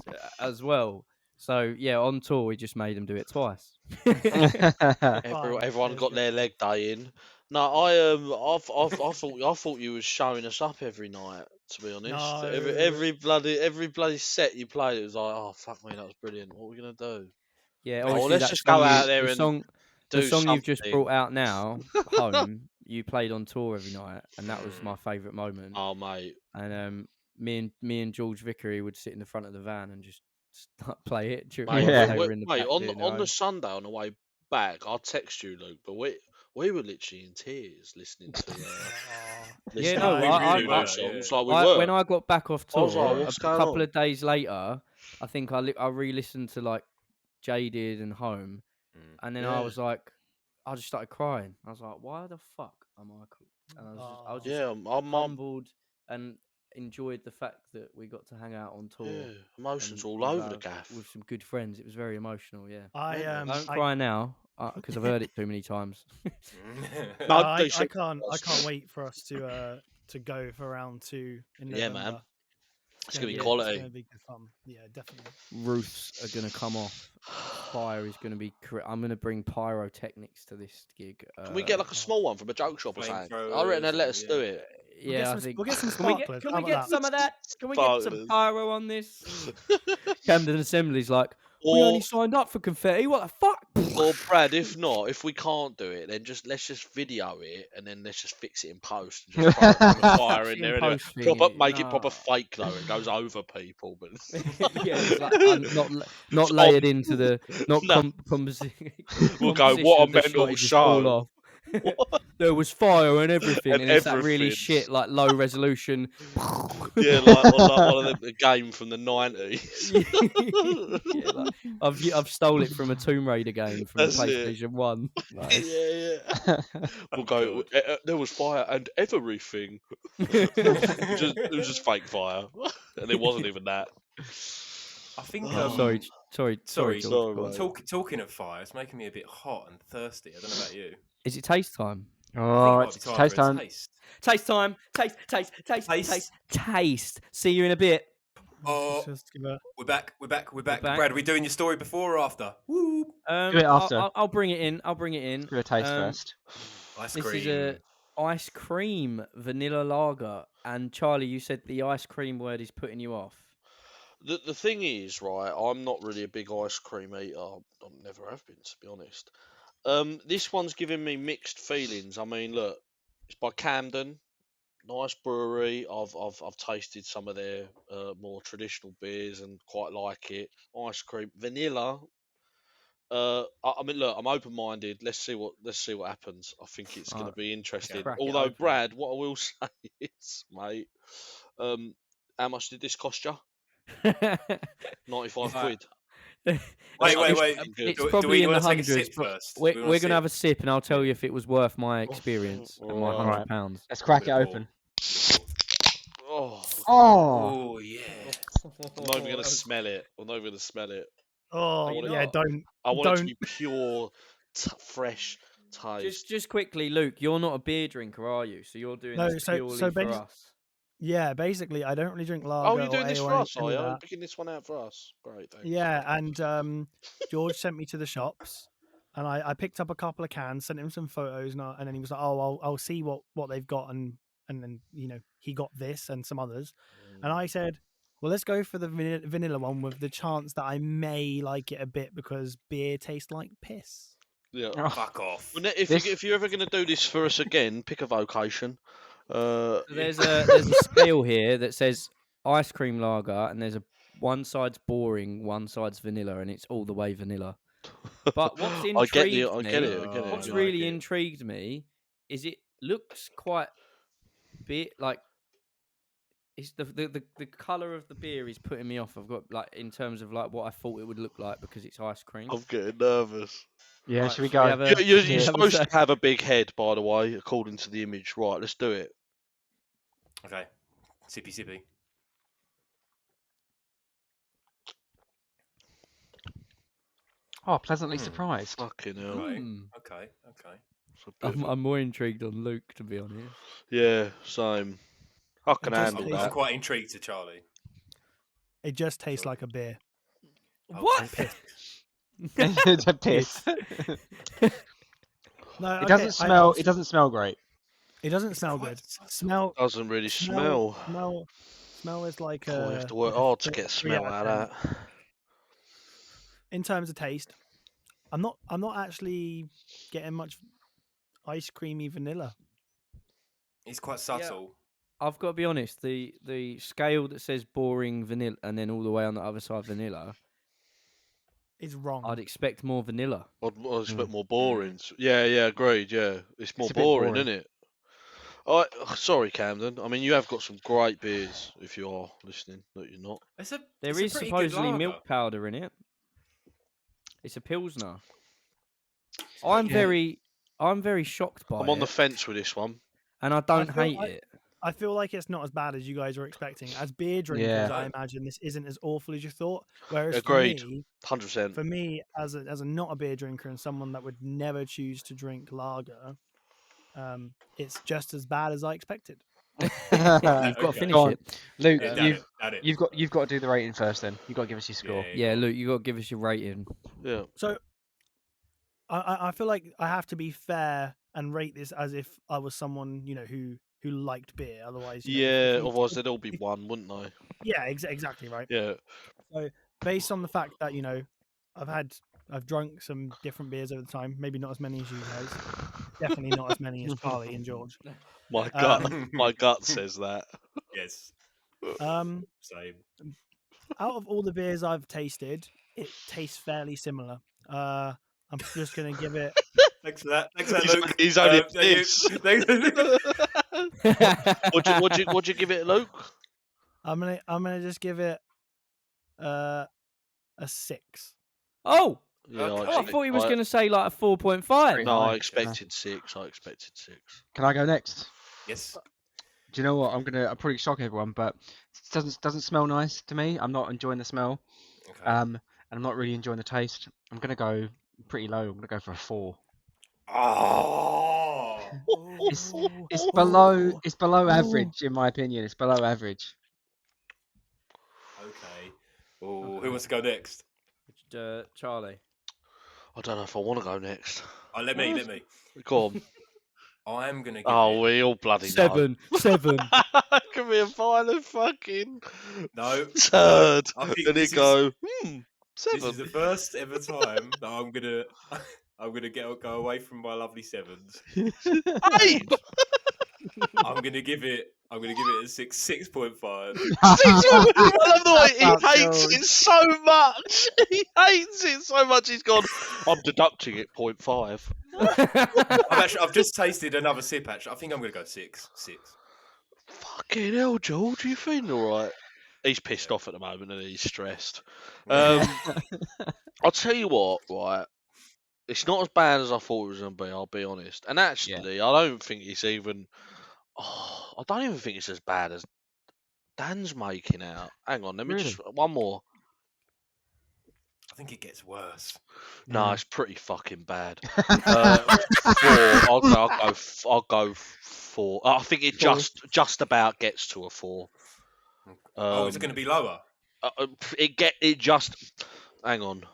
well. So yeah, on tour we just made them do it twice. Everyone got their leg day in. No, I thought you was showing us up every night. To be honest, no. every bloody set you played, it was like, oh fuck me, that was brilliant. What are we gonna do? Yeah, let's just go out there and the song you've just brought out now, Home. You played on tour every night, and that was my favourite moment. Oh mate, and me and George Vickery would sit in the front of the van and just play it during on the Sunday on the way back. I'll text you, Luke, but we were literally in tears listening to songs. When I got back off tour, a couple of days later, I think I re-listened to like Jaded and Home, and then I was like, I just started crying. I was like, why the fuck am I cool? And I was just humbled and enjoyed the fact that we got to hang out on tour. Yeah, emotions all over the gaff with some good friends. It was very emotional. Yeah, I don't cry now because I've heard it too many times. I can't wait for us to go for round 2 in November. Yeah, man. It's going to be quality. It's going to be good fun. Yeah, definitely. Roofs are going to come off. Fire is going to be... I'm going to bring pyrotechnics to this gig. Can we get like a small one from a joke shop or something? I reckon they'd let us do it. Yeah, I think... We'll get some sparklers. Can we get some of that? Can we get some pyro on this? Camden Assembly's like, we only signed up for confetti. What the fuck? Or Brad, if we can't do it, then let's just video it and then let's just fix it in post and just throw fire in there anyway. Make it proper fake though. It goes over people, but yeah, it's like, not layered into the composition. We'll go. What a mental show. There was fire and everything, and it's that really shit, like low resolution. Yeah, like one of the game from the 90s. I've stole it from a Tomb Raider game from PlayStation 1. Nice. Yeah. We'll go. There was fire and everything. It was just fake fire, and it wasn't even that. I think. Sorry, Sorry, George. Talking of fire, it's making me a bit hot and thirsty. I don't know about you. Is it taste time? Oh, I think it might it's be time taste for a time. taste. Taste time. Taste. See you in a bit. Oh, Just give a... we're back. back. Brad, are we doing your story before or after? Woo! Do it after. I'll bring it in. Do a taste first. Ice This cream. is a ice cream vanilla lager. And Charlie, you said the ice cream word is putting you off. The thing is, right, I'm not really a big ice cream eater. I never have been, to be honest. This one's giving me mixed feelings. I mean, look, it's by CAMDEN, nice brewery. I've tasted some of their more traditional beers and quite like it. Ice cream, vanilla. I mean, look, I'm open-minded. Let's see what happens. I think it's going to be interesting. crack it Although, open. Brad, what I will say is, mate, how much did this cost you? 95 quid. Wait. It's Do probably we in the want to take a hundreds. sip first? We're going to have a sip, and I'll tell you if it was worth my experience and my Alright. £100. Let's crack it open. Oh, Oh yeah. I'm not even going to smell it. Oh, you yeah, not? don't. I want it to Don't. be pure, fresh taste. Just quickly, Luke, you're not a beer drinker, are you? So you're doing No, this so purely for basi- us. Yeah, basically, I don't really drink lager. Oh, you're or doing this ale for or us, are any you? of You're that. picking this one out for us. Great, thanks. Yeah, and George sent me to the shops, and I picked up a couple of cans, sent him some photos, and then he was like, "Oh, I'll see what they've got," and then he got this and some others, and I said, "Well, let's go for the vanilla one with the chance that I may like it a bit because beer tastes like piss." Yeah. Oh, Fuck off. Well, if you're ever going to do this for us again, pick a vocation. So there's a scale here that says ice cream lager, and there's one side's boring, one side's vanilla, and it's all the way vanilla. But what's intrigued I me, get it. what's I really like it. intrigued me is it looks quite bit like it's the color of the beer is putting me off. I've got like in terms of like what I thought it would look like because it's ice cream. I'm getting nervous. yeah, Right, should we should we go? have a- You're Yeah, supposed so- to have a big head, by the way, according to the image. Right, let's do it. Okay. Sippy. Oh, pleasantly surprised. Fucking hell. Right. Hmm. Okay. It's a bit of a- I'm more intrigued on Luke, to be honest. Yeah, same. I can It just handle tastes- I'm that. quite intrigued to Charlie. It just tastes like a beer. What? It's a piss. No, It doesn't smell. It doesn't smell great. It doesn't smell quite good. subtle. Doesn't really smell. Smell is like Oh, you have to work like a hard to three- get three smell out out of of 10. that. In terms of taste, I'm not actually getting much ice creamy vanilla. It's quite subtle. I've got to be honest. The scale that says boring vanilla and then all the way on the other side vanilla, It's wrong. I'd expect more vanilla. I'd expect more boring. Yeah, agreed. Yeah, it's more a bit boring, boring. isn't it? Sorry, Camden. I mean, you have got some great beers. If you are listening, that you're not. There is supposedly milk powder in it. It's a pilsner. I'm very shocked by I'm on it, the fence with this one. and I don't feel hate like- it. I feel like it's not as bad as you guys were expecting. As beer drinkers, Yeah. I imagine this isn't as awful as you thought. Whereas Agreed. 100%. for me, as a not a beer drinker and someone that would never choose to drink lager, it's just as bad as I expected. You've got to Okay. finish Go on. it. Luke, Yeah, you've got to do the rating first. Then you've got to give us your score. Yeah, Luke, you got to give us your rating. Yeah. So I feel like I have to be fair and rate this as if I was someone who liked beer. Otherwise, Yeah. Otherwise, they'd all be one, wouldn't they? yeah, exactly right. Yeah. So based on the fact that I've drunk some different beers over the time, maybe not as many as you guys, definitely not as many as Charlie and George. My gut says that. Yes. Um, Same. out of all the beers I've tasted, it tastes fairly similar. I'm just gonna give it. Thanks for that. Thanks for that, He's- Luke. he's only Thank you. this. Thanks. What'd you give it, Luke? I'm gonna just give it a 6. Oh, Yeah, Okay. I thought he was going to say like a 4.5. No, I high. expected 6. Can I go next? Yes. Do you know what? I'm probably shock everyone, but it doesn't smell nice to me. I'm not enjoying the smell. Okay. And I'm not really enjoying the taste. I'm gonna go pretty low. I'm gonna go for a 4. Oh. It's below average in my opinion. It's below average. Okay. Oh, who wants to go next? Charlie. I don't know if I want to go next. Oh, let me. Go on. I'm gonna give Oh, it we all bloody Seven. know. Can be a final fucking no. turd. I think And this he go, This 7. is the first ever time that I'm gonna go away from my lovely sevens. 8. I'm gonna give it a 6.5. I love the way he Oh, hates God. it so much. He hates it so much. He's gone, I'm deducting it 0.5. I've just tasted another sip. Actually, I think I'm gonna go 6. Fucking hell, George, you feeling all right? He's pissed off at the moment and he's stressed. Yeah. I'll tell you what, right? It's not as bad as I thought it was going to be, I'll be honest. And actually, I don't think it's even... Oh, I don't even think it's as bad as Dan's making out. Hang on, let me just... One more. I think it gets worse. No, it's pretty fucking bad. 4. I'll go 4. I think it just about gets to a 4. Is it going to be lower? It just... Hang on.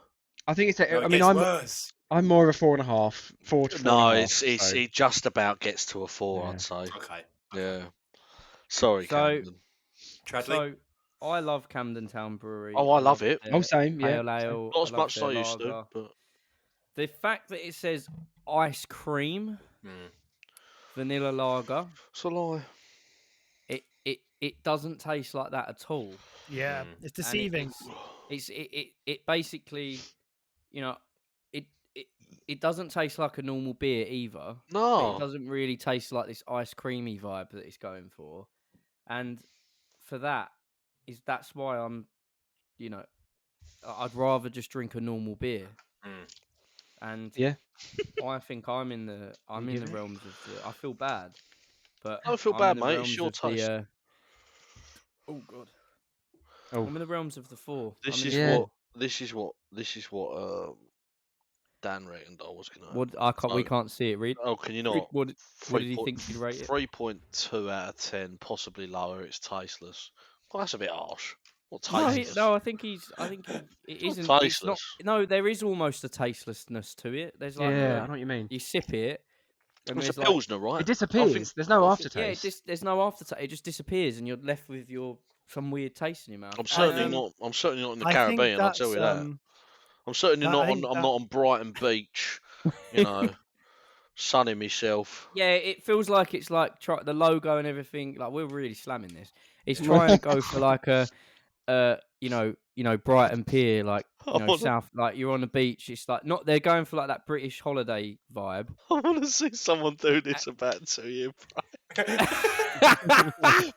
I think it's. No, I mean, I'm worse. I'm more of a 4.5. 4 to 4.5. No, it just about gets to a 4. I'd say. Okay. Yeah. Sorry, Camden. Tradley? So I love Camden Town Brewery. Oh, I love it. Oh, same, yeah. Pale ale. Not as I much as love I their used to, lager. but The fact that it says ice cream vanilla lager, it's a lie. it doesn't taste like that at all. Yeah, it's deceiving. It basically, it doesn't taste like a normal beer either. No. It doesn't really taste like this ice creamy vibe that it's going for, and for that's why I'd rather just drink a normal beer. And I think I'm in the realms of the. I feel bad, but Don't feel I'm bad, in the mate. realms It's your of taste. oh god. Oh. I'm in the realms of the 4. This is what Dan reckoned I was gonna. We can't see it. Read. Oh, can you not? What did he think you'd rate it? 3.2 out of 10, possibly lower. It's tasteless. Well, that's a bit harsh. What No, tasteless? I think it isn't. Not It's not. tasteless. No, there is almost a tastelessness to it. There's like I know what you mean. you sip it, and It's a there's pilsner, right? It disappears. There's no aftertaste. yeah, there's no aftertaste. It just disappears, and you're left with some weird taste in your mouth. I'm certainly not. I'm certainly not in the I think Caribbean. I'll tell you that. I'm certainly not. I'm not on Brighton Beach. You know, sunning myself. Yeah, it feels like it's like the logo and everything. Like we're really slamming this. It's trying to go for like a, Brighton Pier, like south. Like you're on the beach. It's like not. They're going for like that British holiday vibe. I want to see someone do this about 2 years. Be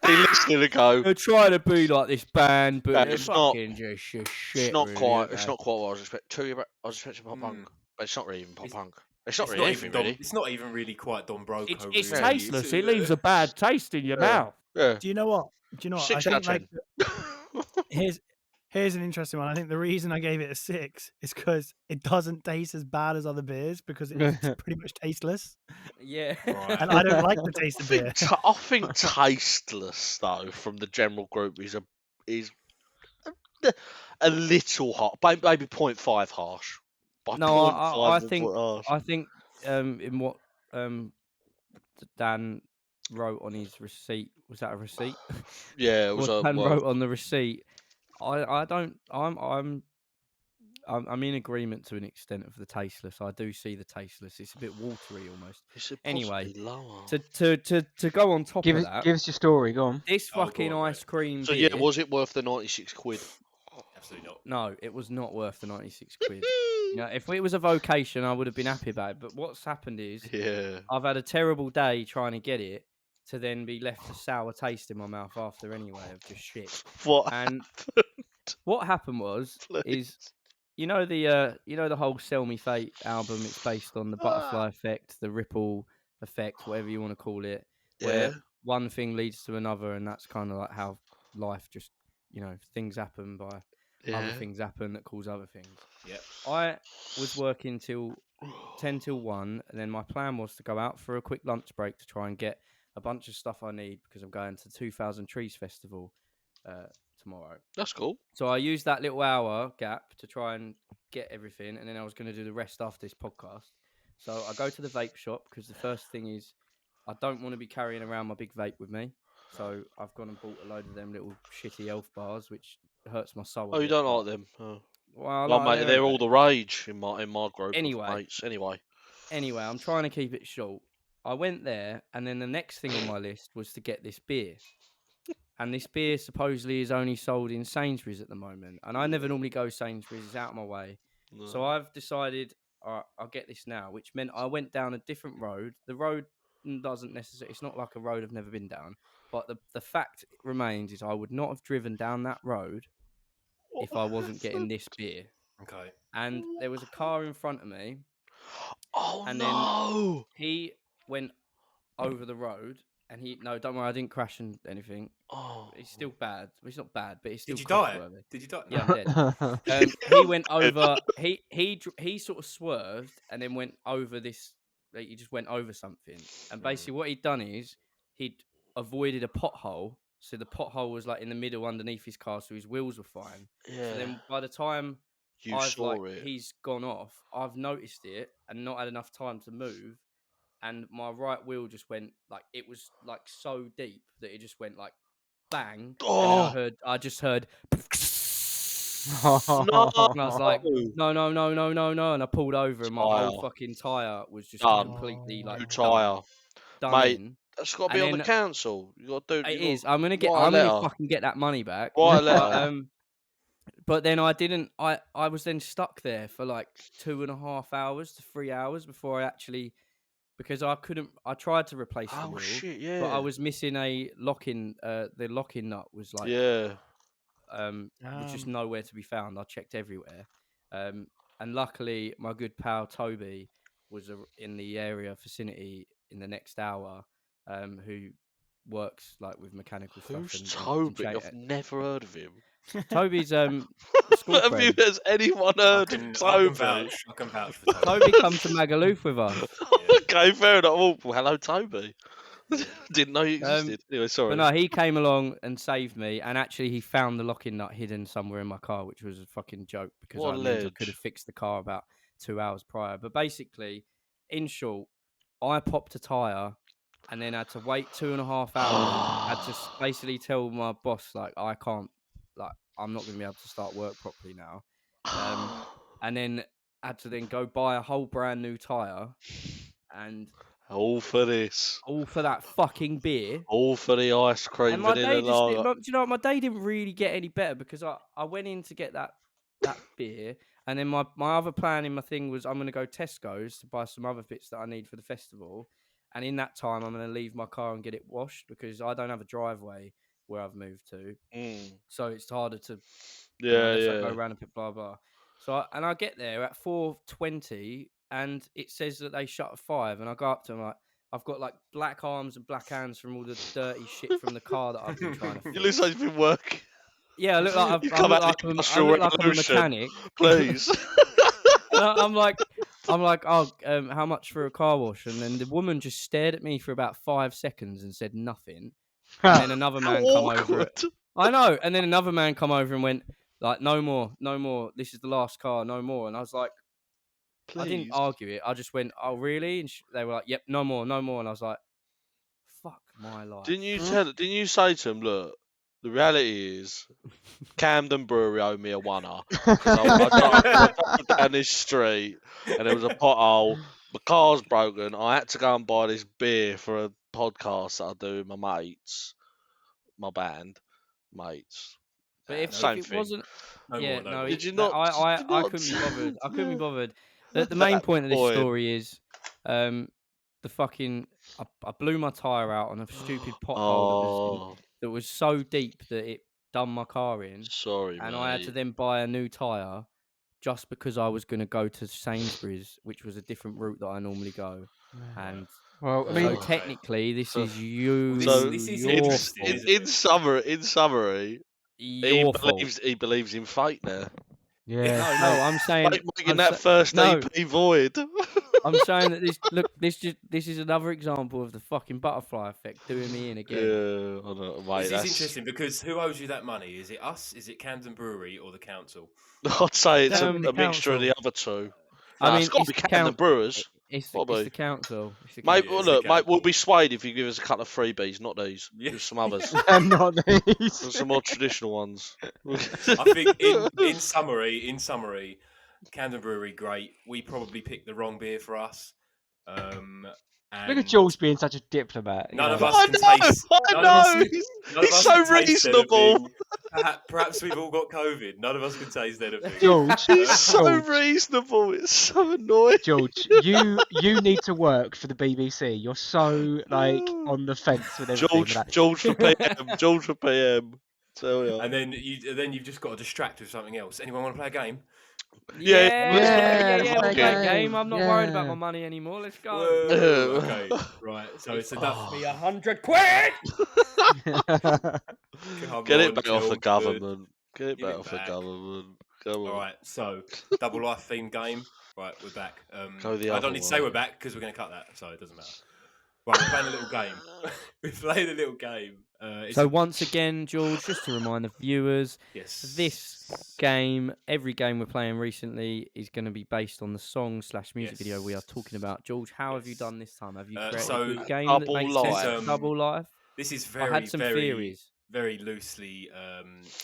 listening to go. They're trying to be like this band, but It's not. just shit. It's not really, quite. It's not quite what I was expecting. I was expecting pop punk, but it's not really even pop punk. It's not really anything, really. It's not even really quite Don Broco. It's really. tasteless. It leaves a bad taste in your mouth. Yeah. Do you know what? I 6 out think of 10. here's an interesting one. I think the reason I gave it a 6 is because it doesn't taste as bad as other beers because it's pretty much tasteless. Yeah. Right. And I don't like the taste of beer. I think tasteless though from the general group is a little hot, maybe 0.5 harsh. By No, 0.5 I think in what Dan wrote on his receipt, was that a receipt? Yeah, it was what Dan wrote on the receipt. I'm in agreement to an extent of the tasteless. I do see the tasteless. It's a bit watery almost. Anyway, to go on top of that, give us your story. Go on. this fucking ice cream. So beer, yeah, was it worth the 96 quid? Absolutely not. No, it was not worth the 96 quid. If it was a vocation, I would have been happy about it. But what's happened is, I've had a terrible day trying to get it, to then be left a sour taste in my mouth after anyway of just shit. What happened was, you know the whole Sell Me Fate album. It's based on the butterfly effect, the ripple effect, whatever you want to call it, where one thing leads to another, and that's kind of like how life just, things happen by other things happen that cause other things. Yeah. I was working till 10 till 1, and then my plan was to go out for a quick lunch break to try and get a bunch of stuff I need because I'm going to 2000 Trees Festival tomorrow. That's cool. So I used that little hour gap to try and get everything, and then I was going to do the rest after this podcast. So I go to the vape shop because the first thing is I don't want to be carrying around my big vape with me. So I've gone and bought a load of them little shitty elf bars, which hurts my soul. Oh, you don't like them? Oh. Well, mate, they're all the rage in my group anyway, of mates. Anyway, I'm trying to keep it short. I went there, and then the next thing on my list was to get this beer. And this beer supposedly is only sold in Sainsbury's at the moment. And I never normally go Sainsbury's, it's out of my way. No. So I've decided, all right, I'll get this now, which meant I went down a different road. The road doesn't necessarily, it's not like a road I've never been down. But the fact remains is I would not have driven down that road if I wasn't getting this beer. Okay. And there was a car in front of me. Oh, and no. Then he went over the road. And no, don't worry, I didn't crash and anything. Oh, it's still bad. It's not bad, but it's still. Did you die? Did you die? Yeah, I'm dead. He went over. He sort of swerved and then went over this. Like, he just went over something. And basically, what he'd done is he'd avoided a pothole. So the pothole was like in the middle underneath his car, so his wheels were fine. Yeah. So then by the time he's gone off, I've noticed it and not had enough time to move. And my right wheel just went like it was like so deep that it just went like bang. Oh. And then I just heard. No. And I was like, no. And I pulled over, and my whole fucking tyre was just completely like done Mate, in. that's got to be on the council. You got to do it. Is. I'm gonna fucking get that money back. Write a letter. But then I didn't. I was then stuck there for like 2.5 hours to 3 hours before I actually. Because I couldn't, I tried to replace the wheel, shit, yeah. but I was missing a lock-in. The lock-in nut was like, was just nowhere to be found. I checked everywhere, and luckily my good pal Toby was in the area vicinity in the next hour, who works like with mechanical stuff. Who's Toby? I've never heard of him. Toby's school friend. Has anyone heard of Toby? I can vouch for Toby. Toby come to Magaluf with us. Okay, fair enough. Oh, well, hello, Toby. Didn't know you existed. Anyway, sorry. But no, he came along and saved me, and actually he found the locking nut hidden somewhere in my car, which was a fucking joke because I could have fixed the car about 2 hours prior. But basically, in short, I popped a tyre and then had to wait 2.5 hours. Had to basically tell my boss, like, I can't. Like, I'm not going to be able to start work properly now. And then had to then go buy a whole brand new tyre. And all for this. All for that fucking beer. All for the ice cream. And my day do you know, my day didn't really get any better because I went in to get that beer. And then my other plan in my thing was I'm going to go Tesco's to buy some other bits that I need for the festival. And in that time, I'm going to leave my car and get it washed because I don't have a driveway where I've moved to, so it's harder to go around and blah blah. So I get there at 4:20, and it says that they shut at 5, and I go up to them like I've got like black arms and black hands from all the dirty shit from the car that I've been trying to fix. You look like you've been working. Yeah, I look like I'm a mechanic. Please. I'm like, oh, how much for a car wash? And then the woman just stared at me for about 5 seconds and said nothing. And then another man come over. I know. And then another man come over and went like, no more. This is the last car. No more. And I was like, please. I didn't argue it. I just went, oh really? And they were like, yep, no more. And I was like, fuck my life. Didn't you say to him, look, the reality is, Camden Brewery owe me a $1. I drove down this street and there was a pothole. My car's broken. I had to go and buy this beer for a podcast that I do with my mates, my band mates. But if same it thing. wasn't, no. Did you not? I couldn't be bothered. I couldn't be bothered. The main point of this story is, the fucking I blew my tyre out on a stupid pothole that was so deep that it done my car in. Sorry, and mate. I had to then buy a new tyre just because I was going to go to Sainsbury's, which was a different route that I normally go. And well, I mean, so technically, this is you. So this is in summary, Your fault. He believes in fate now. Yeah. No, I'm saying Making that first no. EP void. I'm saying that this is another example of the fucking butterfly effect doing me in again. Yeah, I know, mate. This is interesting because who owes you that money? Is it us? Is it Camden Brewery or the council? I'd say it's a The mixture of council. the other two. I mean, it's got to be Camden Brewers. It's Probably. the council. It's the Mate, council. well, it's the look, mate, council. we'll be swayed if you give us a couple of freebies, not these. Yeah. Give us some others. Not these. Some more traditional ones. I think in summary, Camden Brewery, great. We probably picked the wrong beer for us. Look at Jules being such a diplomat. None of know. us can taste. I know. None of He's us so can taste reasonable. anything. Perhaps we've all got COVID. None of us can taste anything. George, He's so George, reasonable. It's so annoying. George, you need to work for the BBC. You're so like on the fence with everything. with that. George for PM. George for PM. Tell ya. And then you've just got to distract with something else. Anyone want to play a game? Yeah, let's we'll play play a a game. I'm not game. worried about my money anymore. Let's go. Whoa, okay, right. So it's enough. Be 100 quid. Get it back off the government. Get it Give back it off the back. government. Come on. All right, so double life theme game. Right, we're back. Go the I other don't need to say way. we're back because we're going to cut that, so it doesn't matter. Right, we're playing a little game. We're playing a little game. So once again, George, just to remind the viewers, yes, this game, every game we're playing recently, is going to be based on the song/music video we are talking about. George, how have you Yes. done this time? Have you created so a good game that Double makes Life. sense of Double Life? This is I very, had some very, theories. very loosely.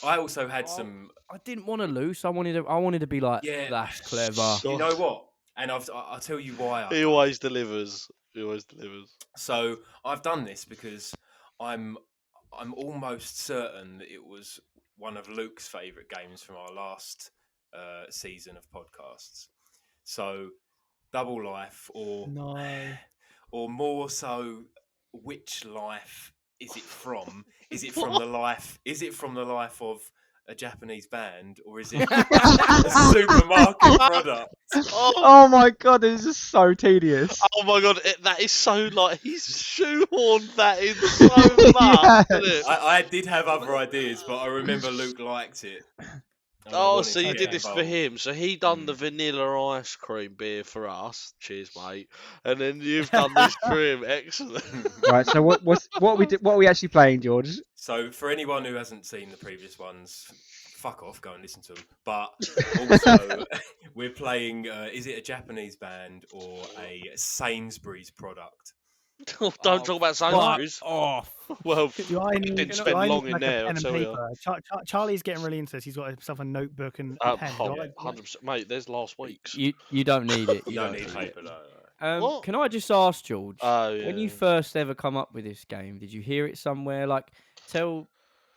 I also had some. I didn't want to lose. I wanted to be like, Yeah. that's clever. You know what? And I'll tell you why. He always delivers. He always delivers. So I've done this because I'm almost certain that it was one of Luke's favourite games from our last season of podcasts. So Double Life, or more so, which life is it from? Is it from the life? Is it from the life of a Japanese band, or is it a supermarket product? Oh my god, this is so tedious. Oh my god, that is so like he's shoehorned that in so much. Yes. Isn't it? I did have other ideas, but I remember Luke liked it. And I Oh, wanted so to you get did this for involved. him. So he done the vanilla ice cream beer for us. Cheers, mate. And then you've done this for him. Excellent. Right, so what are we actually playing, George? So for anyone who hasn't seen the previous ones, fuck off, go and listen to them. But also, we're playing. Is it a Japanese band or a Sainsbury's product? Don't talk about Sainsbury's. Off. Well, Do I didn't need, spend long in like there, a I'll pen and tell you. paper? Charlie's getting really into this. He's got himself a notebook and a pen. Do I- 100%. Mate, there's last week's. You don't need it. You don't need paper, no. What? Can I just ask, George? Oh, yeah. When you first ever come up with this game, did you hear it somewhere? Like, tell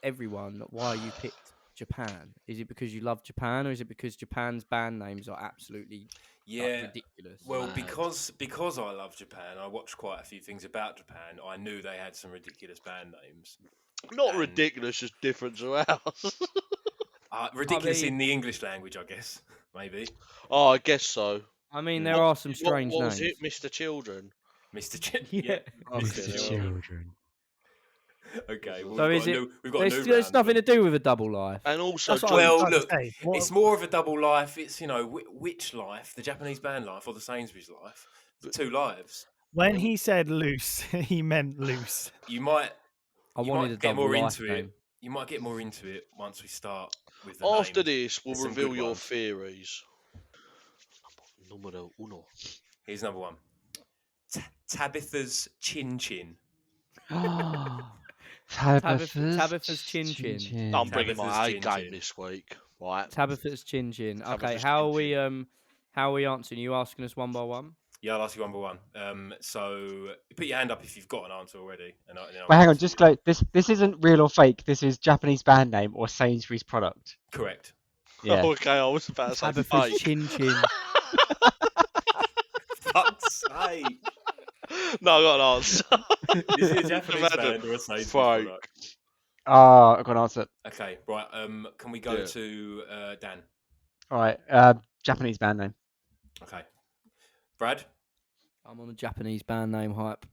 everyone why you picked Japan. Is it because you love Japan, or is it because Japan's band names are absolutely ridiculous? Well, because I love Japan, I watched quite a few things about Japan. I knew they had some ridiculous band names. Not And- ridiculous, just different to ours. Ridiculous I mean- in the English language, I guess. Maybe. Oh, I guess so. I mean, there are some strange what names. was it, Mr. Children? Mr. Ch- Yeah. Mr. Children. Children. Okay. Well, So we've is got a it? new, we've got a new There's round, nothing to but- do with a double life. And also, That's what I Well, was trying to look, say. What- It's more of a double life. It's, which life? The Japanese band life or the Sainsbury's life? The two lives. when he said loose, he meant loose. You might I you wanted might a get double more life into name. it. You might get more into it once we start with the after names. this, we'll There's some reveal good your ones. theories. Numero uno. Here's number one. Tabitha's Chin Chin. Tabitha's Chin Chin. I'm bringing my Tabitha's A Chin game Chin. this week. Right. Tabitha's Chin Chin. Okay, Tabitha's how Chin are we answering? You asking us one by one? Yeah, I'll ask you one by one. So put your hand up if you've got an answer already. And I'll Wait, hang on, answer just you. like this isn't real or fake. This is Japanese band name or Sainsbury's product. Correct. Yeah. Okay, I was about to say Tabitha's fake. Chin Chin. Fuck's sake. No, I got an answer. Is it a Japanese Imagine. band or a Sainsbury's Fake. product? I got an answer. Okay, right. Can we go Yeah. to Dan? All right, Japanese band name. Okay. Brad? I'm on the Japanese band name hype.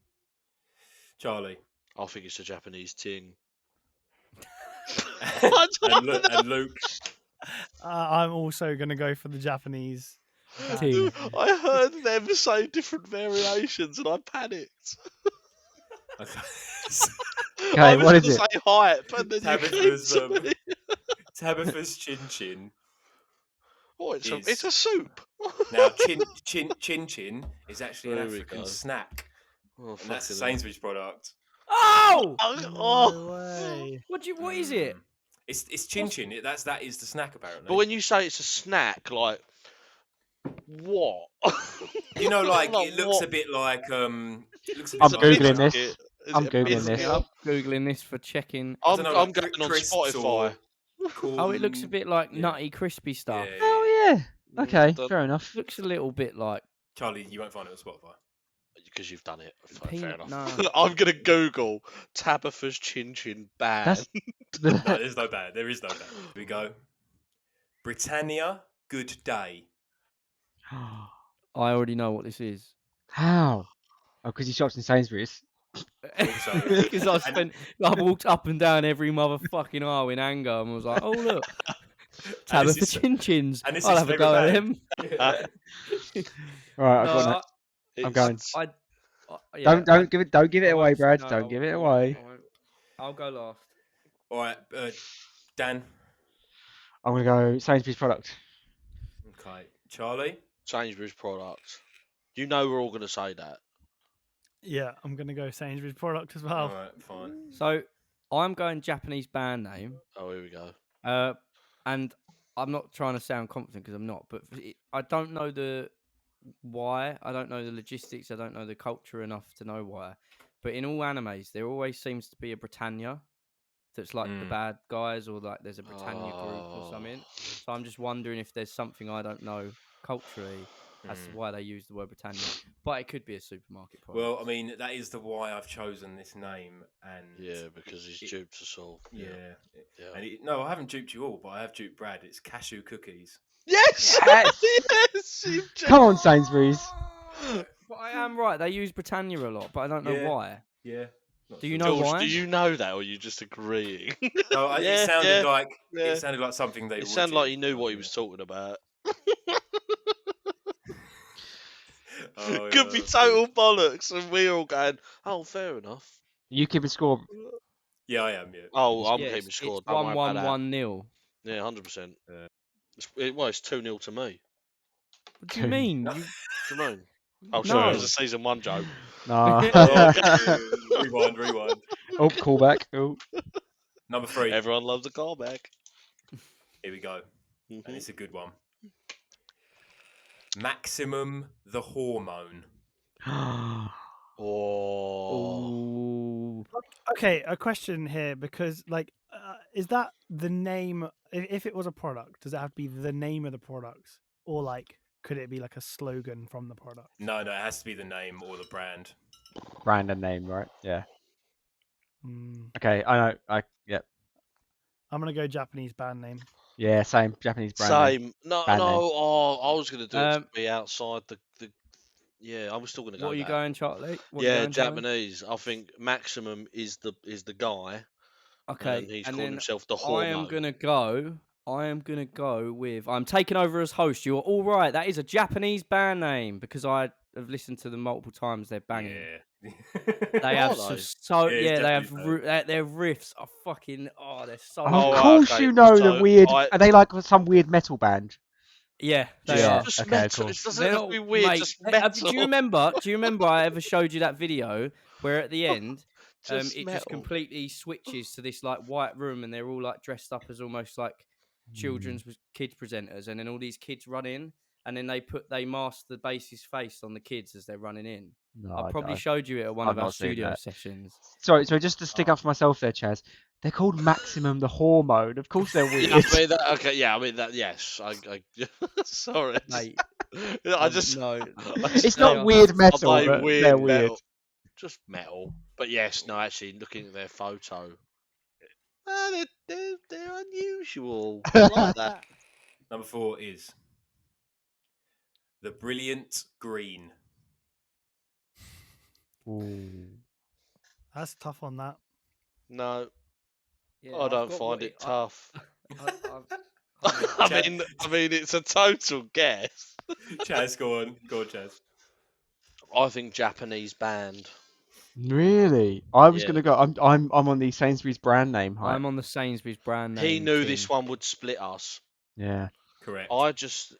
Charlie? I think it's a Japanese ting. I don't know. and Luke. I'm also going to go for the Japanese. Team. I heard them say different variations and I panicked. Okay. Okay, I was what going is to it? say hype, and then you came Tabitha's, to me. Tabitha's Chin Chin. Oh, it's is- a soup. Now, Chin Chin is actually an There we African go. snack, Oh, and that's a fucking hell. Sainsbury's product. Oh! Oh. No way. What is it? It's Chin Chin. That is the snack apparently. But when you say it's a snack, like what? You know, like Like it looks what? a bit like I'm Is it a googling biscuit? this. Is I'm it a googling biscuit? this. I'm googling this for checking. I I'm don't know, like going on crisps Spotify. or corn. Oh, it looks a bit like yeah. nutty, crispy Yeah, stuff. yeah, Oh yeah. Okay, Don't- fair enough. Looks a little bit like Charlie, you won't find it on Spotify. Because you've done it. Fair peanut. enough. No. I'm gonna Google Tabitha's Chin Chin ban. That's No, there's no bad. There is no bad. Here we go. Britannia, good day. I already know what this is. how? Oh, because he shops in Sainsbury's. Also- Because and- I walked up and down every motherfucking aisle in anger and was like, oh look, And Tabitha this is- Chin Chins. and this I'll is have a favourite go at band. them. All right, I've No, got next. I'm going. yeah, Don't give it I away, won't- Brad. no, Don't I give it won't, away. I won't. I'll go last. All right, Dan. I'm gonna go Sainsbury's product. Okay, Charlie. Sainsbury's products. You know we're all gonna say that. Yeah, I'm going to go Sainsbury's product as All well. right, fine. So I'm going Japanese band name. Oh, here we go. And I'm not trying to sound confident because I'm not, but I don't know the why. I don't know the logistics. I don't know the culture enough to know why. But in all animes, there always seems to be a Britannia that's like the bad guys, or like there's a Britannia group or something. So I'm just wondering if there's something I don't know culturally as to why they use the word Britannia. But it could be a supermarket product. Well, I mean, that is the why I've chosen this name, and Yeah, because he's duped us all. yeah. Yeah. And no, I haven't duped you all, but I have duped Brad. It's cashew cookies. Yes! Yes! Yes! You've Come on, Sainsbury's. But I am right. They use Britannia a lot, but I don't know Yeah. why. Yeah. Do you know George, why? do you know that, or are you just agreeing? No, Yeah, it sounded like yeah. it sounded like something they. It would sounded do. like he knew what he was talking about. Oh, Could yeah, be that's total bollocks, and we're all going, "Oh, fair enough." You keeping score? Yeah, I am. Yeah. Oh, I'm Yeah, keeping score. It's Don't worry about that. 1-1-1-0. Yeah, 100%. Yeah. It's 2-0 to me. What do you mean? No. You... What do you mean? Oh, sorry, it was No. a season 1 joke. Nah. Oh, okay. Rewind. Oh, callback. Oh. Number 3. Everyone loves a callback. Here we go, Mhm. and it's a good one. Maximum the hormone. Oh. Ooh. Okay, a question here because, like, is that the name? If it was a product, does it have to be the name of the product, or like, could it be like a slogan from the product? No, it has to be the name or the brand. Brand and name, right? Yeah. Mm, Okay, I know. Yep. I'm gonna go Japanese band name. Yeah, same. Japanese brand name. Same. No, Band name. I was going to do it to Um, be outside the. Yeah, I was still going to go. What are you that. going, Charlie? What are you Yeah, going, Charlie? Japanese. I think Maximum is the guy. Okay, And he's and called then himself the I hormone. am gonna go with. I'm taking over as host. You're all right. That is a Japanese band name because I have listened to them multiple times. They're banging. Yeah. They have Are so they? Yeah, it's they have definitely their riffs are fucking they're so Of right, course okay, you know the so weird. I- Are they like some weird metal band? yeah they Just, Yeah. are. just Okay, metal. cool. It doesn't They're have to not- be weird. mate, Just do metal. you remember? Do you remember I ever showed you that video where at the end Just it metal. just completely switches to this like white room and they're all like dressed up as almost like children's kids presenters, and then all these kids run in and then they mask the bass's face on the kids as they're running in. No, I probably showed you it at one I've of our not seen studio that. sessions. Sorry, just to stick up for myself there, Chaz. They're called Maximum the Hormone. Of course they're weird. Yeah, I mean that, okay, yeah, I mean that. Yes, I sorry. Mate, I just no. It's They not are- weird Are metal, they but weird they're weird. metal? Just metal. But yes, no, actually, looking at their photo, they're unusual. I like that. Number 4 is the brilliant green. Ooh. That's tough on that. No, Yeah, I I've don't got find what it tough. I've I mean, it's a total guess. Chaz, go on, Chaz. I think Japanese band. Really? I was Yeah. gonna go. I'm on the Sainsbury's brand name hype. I'm on the Sainsbury's brand name. He knew King. this one would split us. Yeah. Correct. I just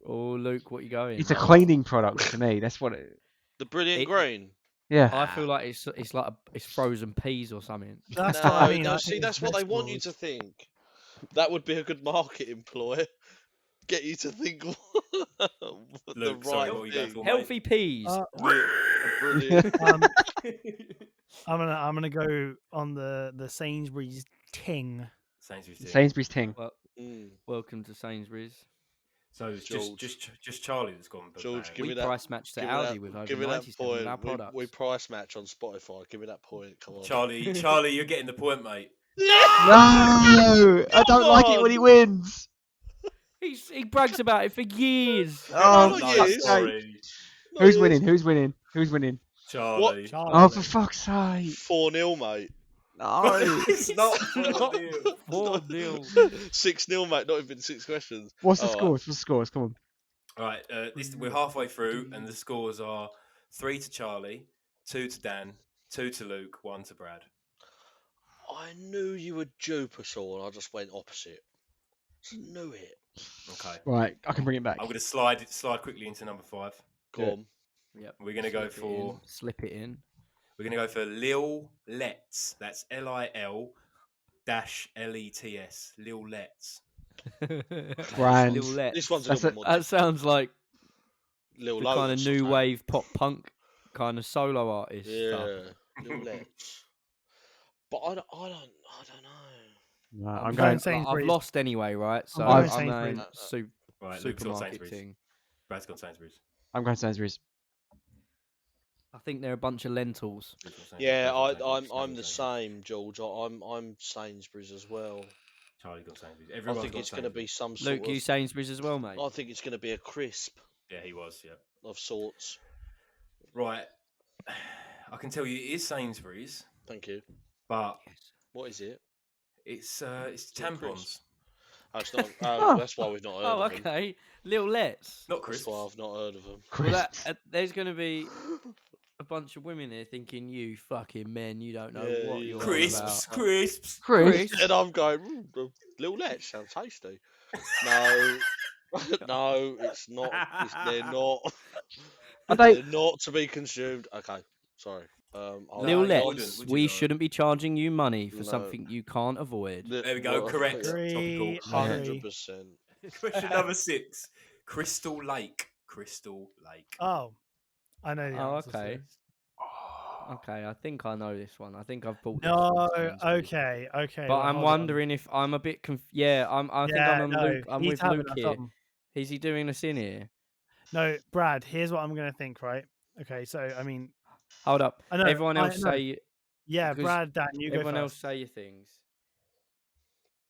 Oh, Luke, what you going? It's a cleaning product to me. That's what it. the brilliant It- green. Yeah. I feel like it's like it's frozen peas or something. That's what I mean. No, I see, think that's it's what they want you vegetables. to think. That would be a good marketing ploy. Get you to think the Luke, sorry, right what were you going thing. for, Healthy peas. Brilliant. I'm gonna go on the Sainsbury's ting. Sainsbury's team. Sainsbury's ting. Well, Mm. welcome to Sainsbury's. So it's George. just Charlie that's gone. George, bang. give We me that. price match to give me Aldi that- with over give me that 97 of our point. products. We price match on Spotify. Give me that point. Come on. Charlie, you're getting the point, mate. No, I don't like it when he wins. He brags about it for years. Oh, not fuck's years. sake. Sorry, No, Who's yes. winning? Who's winning? Who's winning? Charlie. Oh, for fuck's sake! 4-0, mate. No. It's not Not 4-0. 4-0. 6-0, mate. Not even 6 questions. What's the All right. scores? What's the scores? Come on. All right, we're halfway through, and the scores are 3 to Charlie, 2 to Dan, 2 to Luke, 1 to Brad. I knew you would dupe us all, and I just went opposite. Just knew it. Okay, Right, I can bring it back. I'm going to slide quickly into number 5. Go Yeah. on. Yep. We're going to go for Slip it in. Lil Let's. That's LIL-LETS. Lil Let's. Grand. Little Let. This one's a That's little bit more That sounds like Lil the kind of Lotus or new something. wave pop punk kind of solo artist stuff. Yeah, Lil Let's. But I don't know. Right, I'm I'm going. going. I've Sainsbury's. lost anyway, right? So going I'm Sainsbury's. going Right, Luke's got supermarket Sainsbury's. thing. Brad's got Sainsbury's. I'm going Sainsbury's. I think they're a bunch of lentils. Luke's got Sainsbury's, Yeah, Brad's got I'm Sainsbury's, the Charlie's got same, George. I'm Sainsbury's as well. Charlie got Sainsbury's. I Everyone's think got it's going to be Sainsbury's. some sort Luke, you of. Sainsbury's as well, mate. I think it's going to be a crisp Yeah, he was, yeah. of sorts. Right. I can tell you it is Sainsbury's, Thank you. but What is it? it's it tampons. crisp? Oh, it's not. Oh. That's why we've not heard Oh, of them. okay. Little Let's. Not That's crisps. why I've not heard of them. Well, Crisps. there's going to be a bunch of women here thinking, you fucking men, you don't know Yeah, what yeah. you're on Crisps, about. crisps. Crisps. And I'm going, the Little Let's sounds tasty. No, no, it's not. They're not. Are they? They're not to be consumed. Okay, sorry. Little No, you Let's, wouldn't, would you we not? shouldn't be charging you money for No. something you can't avoid. There we go, correct. Three, Topical. 100%. Question number 6. Crystal Lake. Crystal Lake. Oh, I know the Oh, answer. to okay. this. Okay, I think I know this one. I think I've bought this No, from Sainsbury's. okay. But well, I'm hold on. wondering if I'm a bit yeah, I think I'm on no, Luke. I'm he's with having Luke us here. on. Is he doing us in here? No, Brad. Here's what I'm gonna think. Right. Okay. So I mean, Hold up. I know. Everyone else know. say Yeah, because Brad, Dan, you go everyone first. else say your things.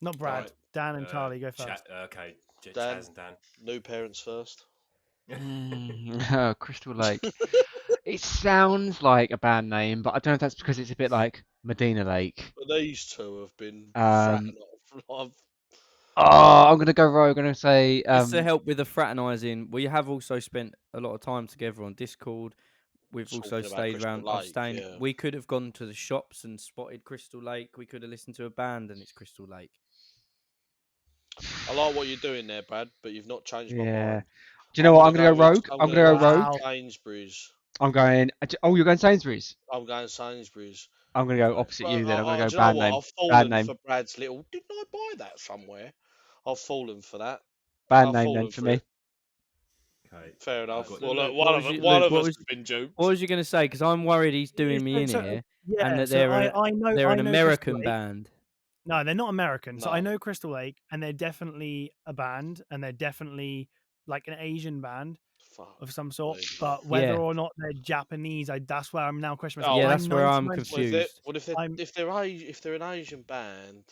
Not Brad. Right, Dan and Charlie go first. Okay, Dan. Chaz and Dan. New parents first. Oh, Crystal Lake. It sounds like a band name, but I don't know if that's because it's a bit like Medina Lake. But these two have been Um, off. Oh, I'm gonna go rogue. I'm gonna say Just to help with the fraternising, we have also spent a lot of time together on Discord. We've Talking also about stayed Crystal around. Lake, yeah. We could have gone to the shops and spotted Crystal Lake. We could have listened to a band and it's Crystal Lake. I like what you're doing there, Brad, but you've not changed my yeah. mind. Do you know what? I'm gonna go with- rogue. I'm gonna go rogue. Wow. Sainsbury's. I'm going. Oh, you're going Sainsbury's. I'm going Sainsbury's. I'm gonna go Right. opposite Well, you then. I'm gonna do go you know band what? name. I've Band fallen name. for Brad's little. Didn't I buy that somewhere? I've fallen for that. Band I've name fallen then for for me. it. Okay. Fair enough. got Well, you. look, What one was of you- one Luke, of what us was- has been duped. What was you going to say? Because I'm worried he's doing me in here. Yeah, and that so they're I know they're I an know Crystal American Lake. band. No, they're not American. So I No. know Crystal Lake, and they're definitely a band, and they're definitely like an Asian band Fuck. of some sort. There you go. But whether Yeah. or not they're Japanese, that's where I'm now questioning. Oh, myself. Yeah, that's where I'm 99% confused. What if I'm- they're an Asian band,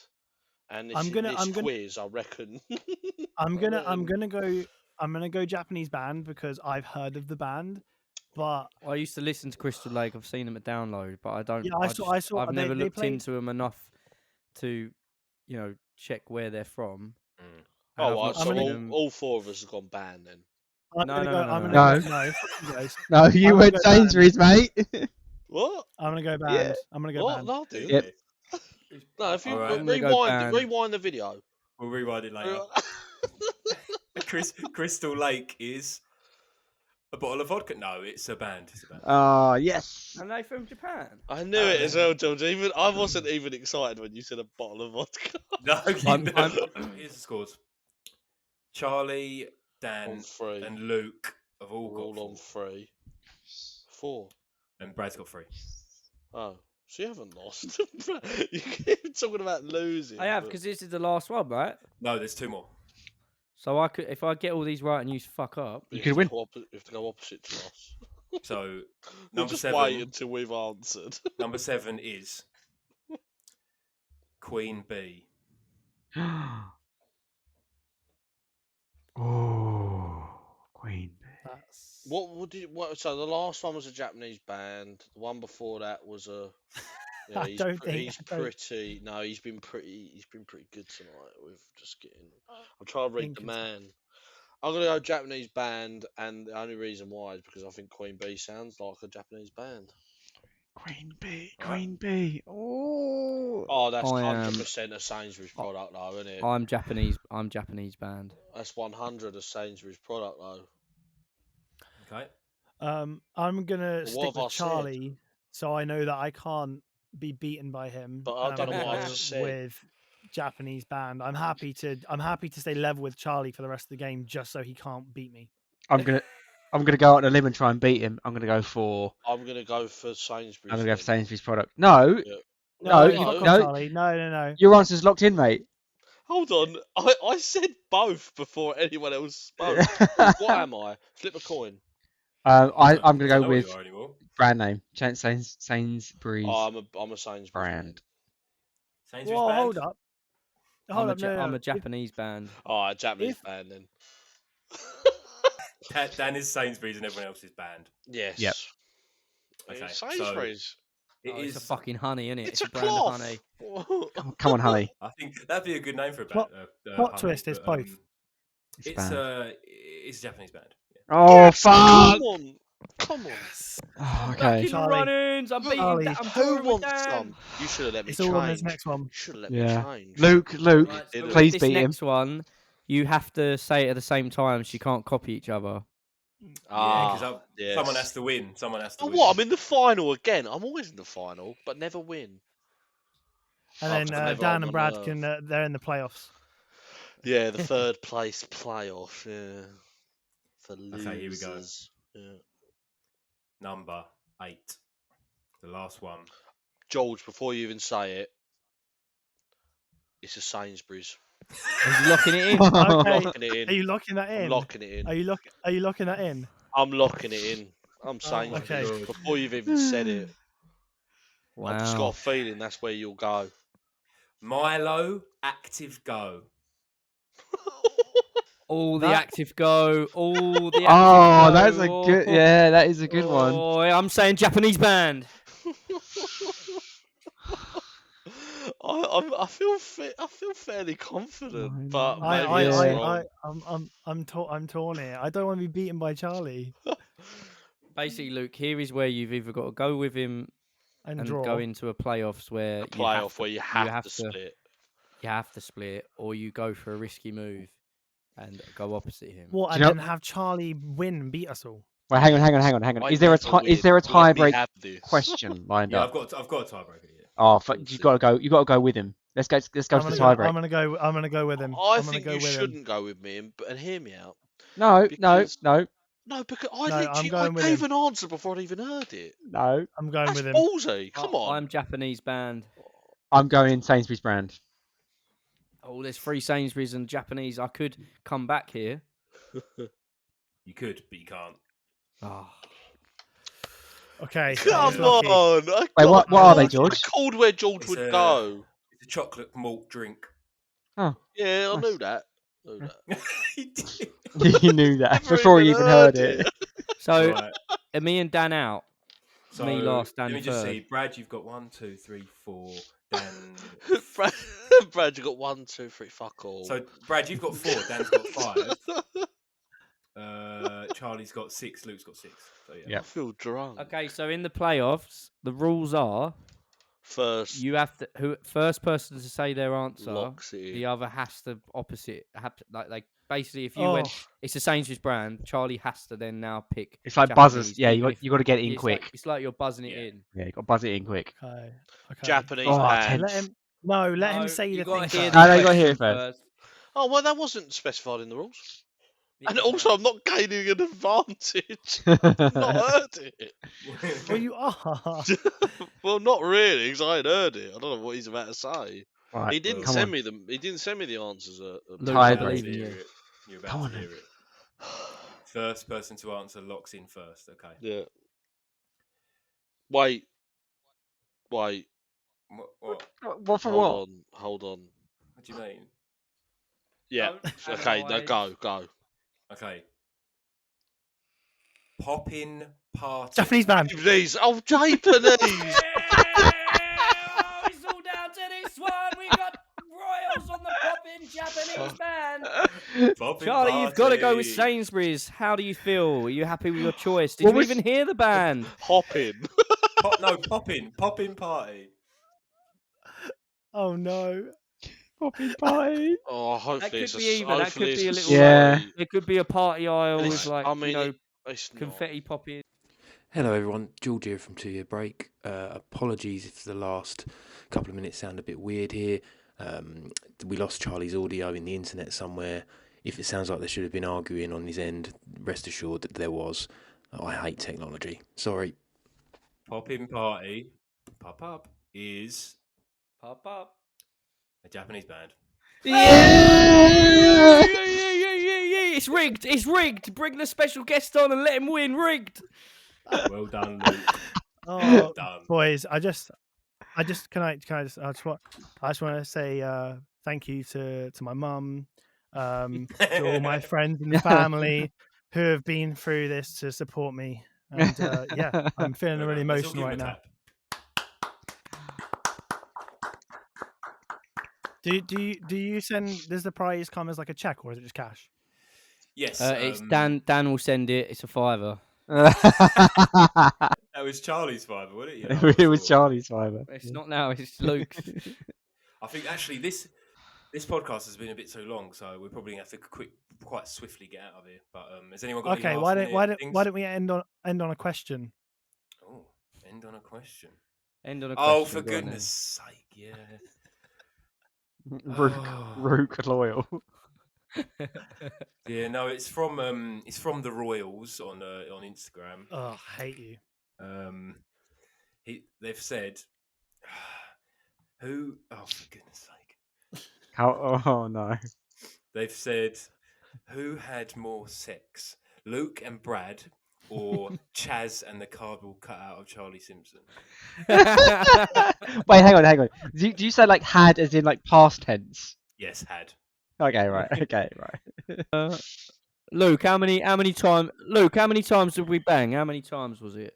and I'm this gonna- this I'm gonna- quiz, I reckon. I'm reckon- gonna go Japanese band because I've heard of the band, but I used to listen to Crystal Lake. I've seen them at Download, but I don't. Yeah, I saw- I've they- never they looked played- into them enough to, check where they're from. Mm. And Oh, I've right. not So seen them. all 4 of us have gone banned then. I'm No, gonna no, go. no, I'm no, gonna no. go. No, fuck you guys. No, you I'm went gonna go banned. Sainsbury's, mate. What? I'm gonna go Yeah. banned. I'm gonna go What? banned. No, dude. Yep. No, if you All right. I'm gonna go banned. rewind the video. We'll rewind it later. Crystal Lake is a bottle of vodka. No, it's a band. It's a band. Oh, yes. And they from Japan. I knew it as well, George. I wasn't even excited when you said a bottle of vodka. No, I'm- here's the scores. Charlie, Dan, On 3. and Luke have all We're got all on 4. 3. 4. And Brad's got 3. Oh, so you haven't lost. You keep talking about losing. I have, but- because this is the last one, right? No, there's 2 more. So I could, if I get all these right and you fuck up, but You could win. You have to go opposite to us. So We'll number just 7. wait until we've answered. Number 7 is Queen Bee. Oh, Queen. That's... So the last one was a Japanese band. The one before that was a. Yeah, I he's don't pre- think- he's I don't- pretty. No, he's been pretty good tonight. With just getting. I'm trying to read the Think man. I'm gonna go Japanese band, and the only reason why is because I think Queen Bee sounds like a Japanese band. Queen Bee. Queen Bee. Oh. Oh, that's I am- 100% a Sainsbury's product, though, isn't it? I'm Japanese. I'm Japanese band. That's 100 a Sainsbury's product, though. Okay. I'm gonna Well, stick what have I with said? Charlie, so I know that I can't be beaten by him. But I and don't I'm know what gonna I've go just said. with Japanese band. I'm happy to stay level with Charlie for the rest of the game, just so he can't beat me. I'm gonna go out on a limb and try and beat him. I'm gonna go for I'm gonna go for Sainsbury's. I'm gonna go for then. Sainsbury's product. No, Yeah. No, fuck off, no. Charlie. No. your answer's locked in, mate. Hold on, I said both before anyone else spoke. What am I? Flip a coin. I'm I gonna don't go know what with you are anymore. brand name. Sainsbury's Oh, I'm a Sainsbury's brand. Sainsbury's Whoa, band? hold up. Hold up. No, I'm no. a Japanese band. Oh, a Japanese If- band then. Dan is Sainsbury's and everyone else is band. Yes. Yep. Okay, so Sainsbury's. it Oh, is. it's a fucking honey, isn't it? It's a brand of cloth. honey. Come on, honey. I think that'd be a good name for a Plot- band. plot honey, twist is but, both. It's a It's band. it's a Japanese band. Yeah. Oh Yes, fuck! Come on. Come on. Oh, Back okay. in Charlie. the run-ins. I'm beating. Charlie. I'm Who touring with wants Dan. some? You should have let me It's all on this change. next one. You should have let Yeah. me change. Luke, Right, so Please with this beat him. next one, you have to say it at the same time. So you can't copy each other. Ah, because yes. someone has to win. Someone has to Oh, win. what? I'm in the final again. I'm always in the final, but never win. And Oh, then 'cause I'm never Dan on and the Brad nerve. can. They're in the playoffs. Yeah, the third place playoff. Yeah, for losers. Okay, here we go. Yeah. Number 8, the last one. George, before you even say it, it's a Sainsbury's. Is he locking it in? I'm Okay. locking it Are in. you locking that in? I'm locking it in. Are you locking that in? I'm locking it in. I'm Sainsbury's. okay. Before you've even said it, I've just got Wow. a feeling that's where you'll go. Milo Active Go. All the That- active go. All the. Oh, active that's go. a good. Yeah, that is a good one. Oh, I'm saying Japanese band. I feel fairly confident, I but know. maybe it's Yeah. wrong. I'm torn here. I don't want to be beaten by Charlie Basically, Luke, here is where you've either got to go with him and and draw. go into a playoffs where A playoff where you have have to to- split. you have to split, or you go for a risky move and go opposite him. What, Do and you know- then have Charlie win and beat us all? Wait, hang on. I Is there a never tie? Is win. there a Let me tie-break have this. question lined Yeah, up? I've got a tiebreaker here. Oh, fuck, Let's you see. got to go. You got to go with him. Let's go. Let's go I'm for the gonna go. tiebreak. I'm gonna go with him. I I'm gonna think go you with him. shouldn't go with me and hear me out. No, because- no, No, because I No, I'm literally going with gave him. an answer before I'd even heard it. no. I'm going That's with him. ballsy. Come on. I'm Japanese band. I'm going Sainsbury's brand. Oh, there's 3 Sainsbury's and Japanese. I could come back here. You could, but you can't. Oh. Okay. Come he's lucky. on. Wait, what are they, George? I called where George It's would a- go. It's a chocolate malt drink. Yeah, I Nice. knew that. Knew that. He did. You knew that Never before you even heard it. So, Right. are me and Dan out? So Me last, let Dan me just third. see. Brad, you've got 1, 2, 3, 4, Dan. Brad, you got 1, 2, 3. Fuck all. So Brad, you've got 4. Dan's got 5. Charlie's got 6. Luke's got 6. So yeah. I feel drunk. Okay, so in the playoffs, the rules are First, you have to first person to say their answer, locks it in. the other has to opposite. Like basically, if you went, it's a Sainsbury's brand. Charlie has to then now pick. It's like Japanese, buzzers. Yeah, you got to get it in it's quick. Like, it's like you're buzzing it in. Yeah, you got to buzz it in quick. Okay. Japanese band. bands. Let him say you the gotta thing hear first. the No, you gotta hear it question first. Oh, well, that wasn't specified in the rules. Yeah, And also, I'm not gaining an advantage. I've not heard it. Well, you are. Well, not really, because I ain't heard it. I don't know what he's about to say. Right, He didn't come send on. me them. He didn't send me the answers. Luke, I I believe believe in you. You're Come about on to hear it. First person to answer locks in first. Okay. Yeah. Wait. What? What for what? Hold on. What do you mean? Yeah. Don't Okay, now analyse. go. Okay. Poppin' party. Japanese band. Japanese. Oh, Japanese. It's all down to this one. We got Royals on the poppin' Japanese band. Poppin' Charlie, you've got to go with party. Sainsbury's. How do you feel? Are you happy with your choice? Did What you was- even hear the band? Hopping. Poppin' party. Oh no. Poppy pie. Oh, hopefully could it's be even. That hopefully could be it's a little. Yeah. sweet. There could be a party aisle It's- with like I mean, you know it's not. confetti popping. Hello everyone, George here from 2 Year Break. Apologies if the last couple of minutes sound a bit weird here. We lost Charlie's audio in the internet somewhere. If it sounds like there should have been arguing on his end, rest assured that there was. I hate technology. Sorry. Poppin' party. Pop up is Pop up. a Japanese band. Yeah! It's rigged. It's rigged. Bring the special guest on and let him win. Rigged. Well done, Luke. Oh, Well done. boys, I just want to say thank you to my mum, to all my friends and family who have been through this to support me, and yeah, I'm feeling really Let's all emotional give him right a now. clap. Do you send? Does the prize come as like a check or is it just cash? Yes. It's Dan. Dan will send it. It's a $5. That was Charlie's fiver, wasn't it? Yeah, It was Charlie's fiver. It's not now. It's Luke's. I think actually this podcast has been a bit too long, so we're probably gonna have to quite swiftly get out of here. But has anyone got? Okay, any why last-minute don't we end on a question? Oh, end on a question. End on a Oh, question, for go on then. goodness' sake, yeah. Rook loyal. Yeah, no, it's from the Royals on Instagram. Oh, I hate you. They've said, who? Oh, for goodness sake! How? Oh no. They've said, who had more sex, Luke and Brad, or Chaz and the cardboard cutout of Charlie Simpson? Wait, hang on. Do you say like had as in like past tense? Yes, had. Okay, right. Okay, right. Luke, how many times? Luke, how many times did we bang? How many times was it?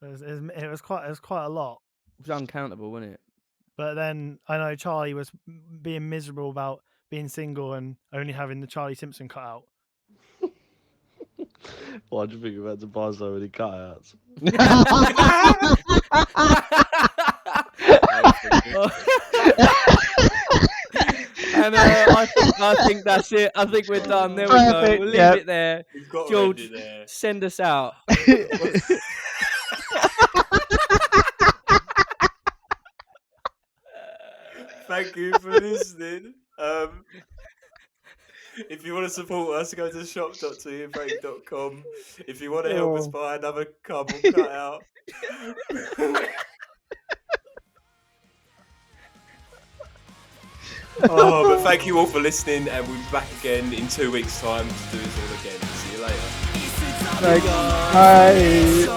It was quite a lot. It was uncountable, wasn't it? But then I know Charlie was being miserable about being single and only having the Charlie Simpson cut out. Why do you think about to buy so many cutouts? And I think that's it. I think we're done. There we go. Perfect, We'll leave yep. it there. You've got to George, end it there. send us out. Thank you for listening. If you want to support us, go to shop.2yearbreak.com. If you want to help us buy another cardboard cutout. Oh, but thank you all for listening, and we'll be back again in 2 weeks' time to do this all again. See you later. Thanks. Bye.